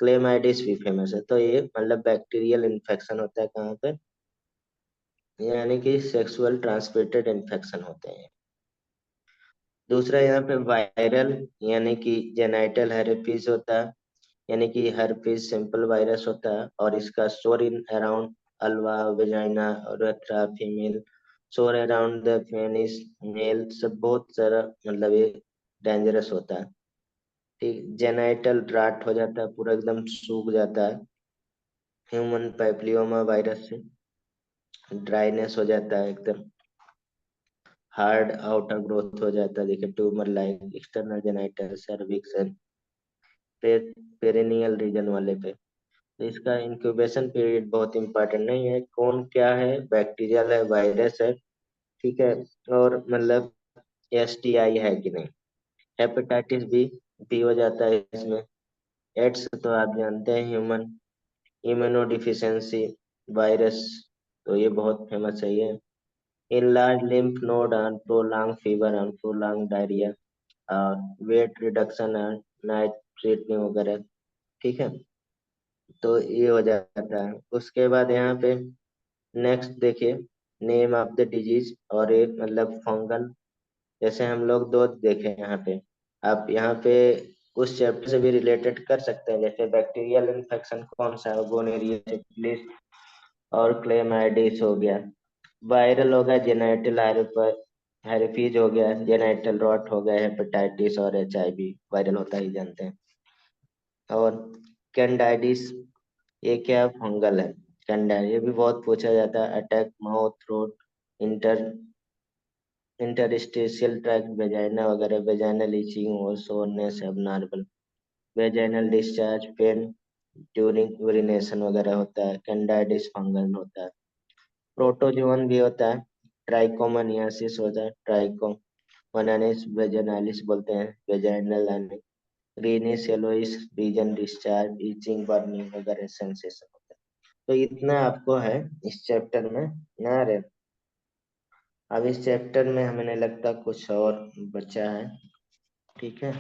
क्लेमाइडिस भी फेमस है। तो ये मतलब बैक्टीरियल इन्फेक्शन होता है कहाँ पे, यानी कि सेक्सुअल ट्रांसमिटेड इन्फेक्शन होते हैं। दूसरा यहाँ पे वायरल, यानी कि जेनाइटल हेरेपीज होता है, यानी कि हर्पीज सिंपल वायरस होता है, और इसका सोर इन अराउंड अल्वा वेजाइना और फीमेल, सोर अराउंड द पेनिस मेल, सब बहुत सारा मतलब ये डेंजरस होता है। ठीक, जेनाइटल ड्राट हो जाता है, पूरा एकदम सूख जाता है ह्यूमन पैप्लियोमा वायरस से, ड्राइनेस हो जाता है एकदम, हार्ड आउटर ग्रोथ हो जाता है, देखिए tumour like external genital cervix and perineal region वाले पे। तो इसका इंक्यूबेशन पीरियड बहुत इंपॉर्टेंट नहीं है, कौन क्या है, बैक्टीरियल है, वायरस है, ठीक है, और मतलब एसटीआई है कि नहीं। हेपेटाइटिस बी भी हो जाता है इसमें। एड्स तो आप जानते हैं, ह्यूमन इम्यूनोडिफिशियंसी वायरस, तो ये बहुत फेमस है ये। enlarged lymph node and prolonged fever and prolonged diarrhea और weight reduction and night treatment वगैरह, ठीक है, तो ये हो जाता है। उसके बाद यहाँ पे नेक्स्ट देखिए, नेम ऑफ द डिजीज, और एक मतलब फंगल, जैसे हम लोग दो देखे यहाँ पे, आप यहाँ पे उस चैप्टर से भी रिलेटेड कर सकते हैं, जैसे बैक्टीरियल इन्फेक्शन कौन सा है, गोनेरिया, सिफिलिस और क्लेमाइडिस हो गया। वायरल हो गया जेनाइटल हेरेपीज हो गया, जेनाइटल रॉट हो गया, हेपेटाइटिस और एचआईवी वायरल होता ही जानते हैं। और कैंडाइडिस, ये क्या फंगल है, कैंडाइड, ये भी बहुत पूछा जाता है। Attack mouth throat inter interstitial tract vagina वगैरह, वेजाइनल इचिंग और soreness abnormal, vaginal discharge pen during urination वगैरह होता है, कैंडाइडिस फंगल होता है। प्रोटोजोन भी होता है, ट्राइकोमोनियासिस होता है, ट्राइकोमोनानिस वेजाइनालिस बोलते हैं, vaginal and greenish yellowish region discharge itching burning वगैरह सेंसेशन होता है। तो इतना आपको है इस चैप्टर में ना रे। अब इस चैप्टर में हमें लगता कुछ और बचा है, ठीक है,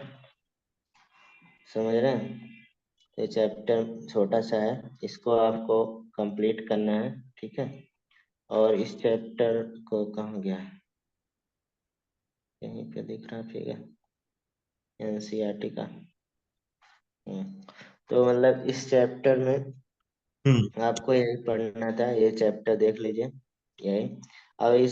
समझ रहे हैं। ये चैप्टर छोटा सा है, इसको आपको कंप्लीट करना है, ठीक है। और इस चैप्टर को कहाँ गया है, यहीं पे दिख रहा फिगर, एनसीईआरटी का। हम्म, तो मतलब इस चैप्टर में हम्म। आपको यही पढ़ना था, ये चैप्टर देख लीजिए, यही। अब इस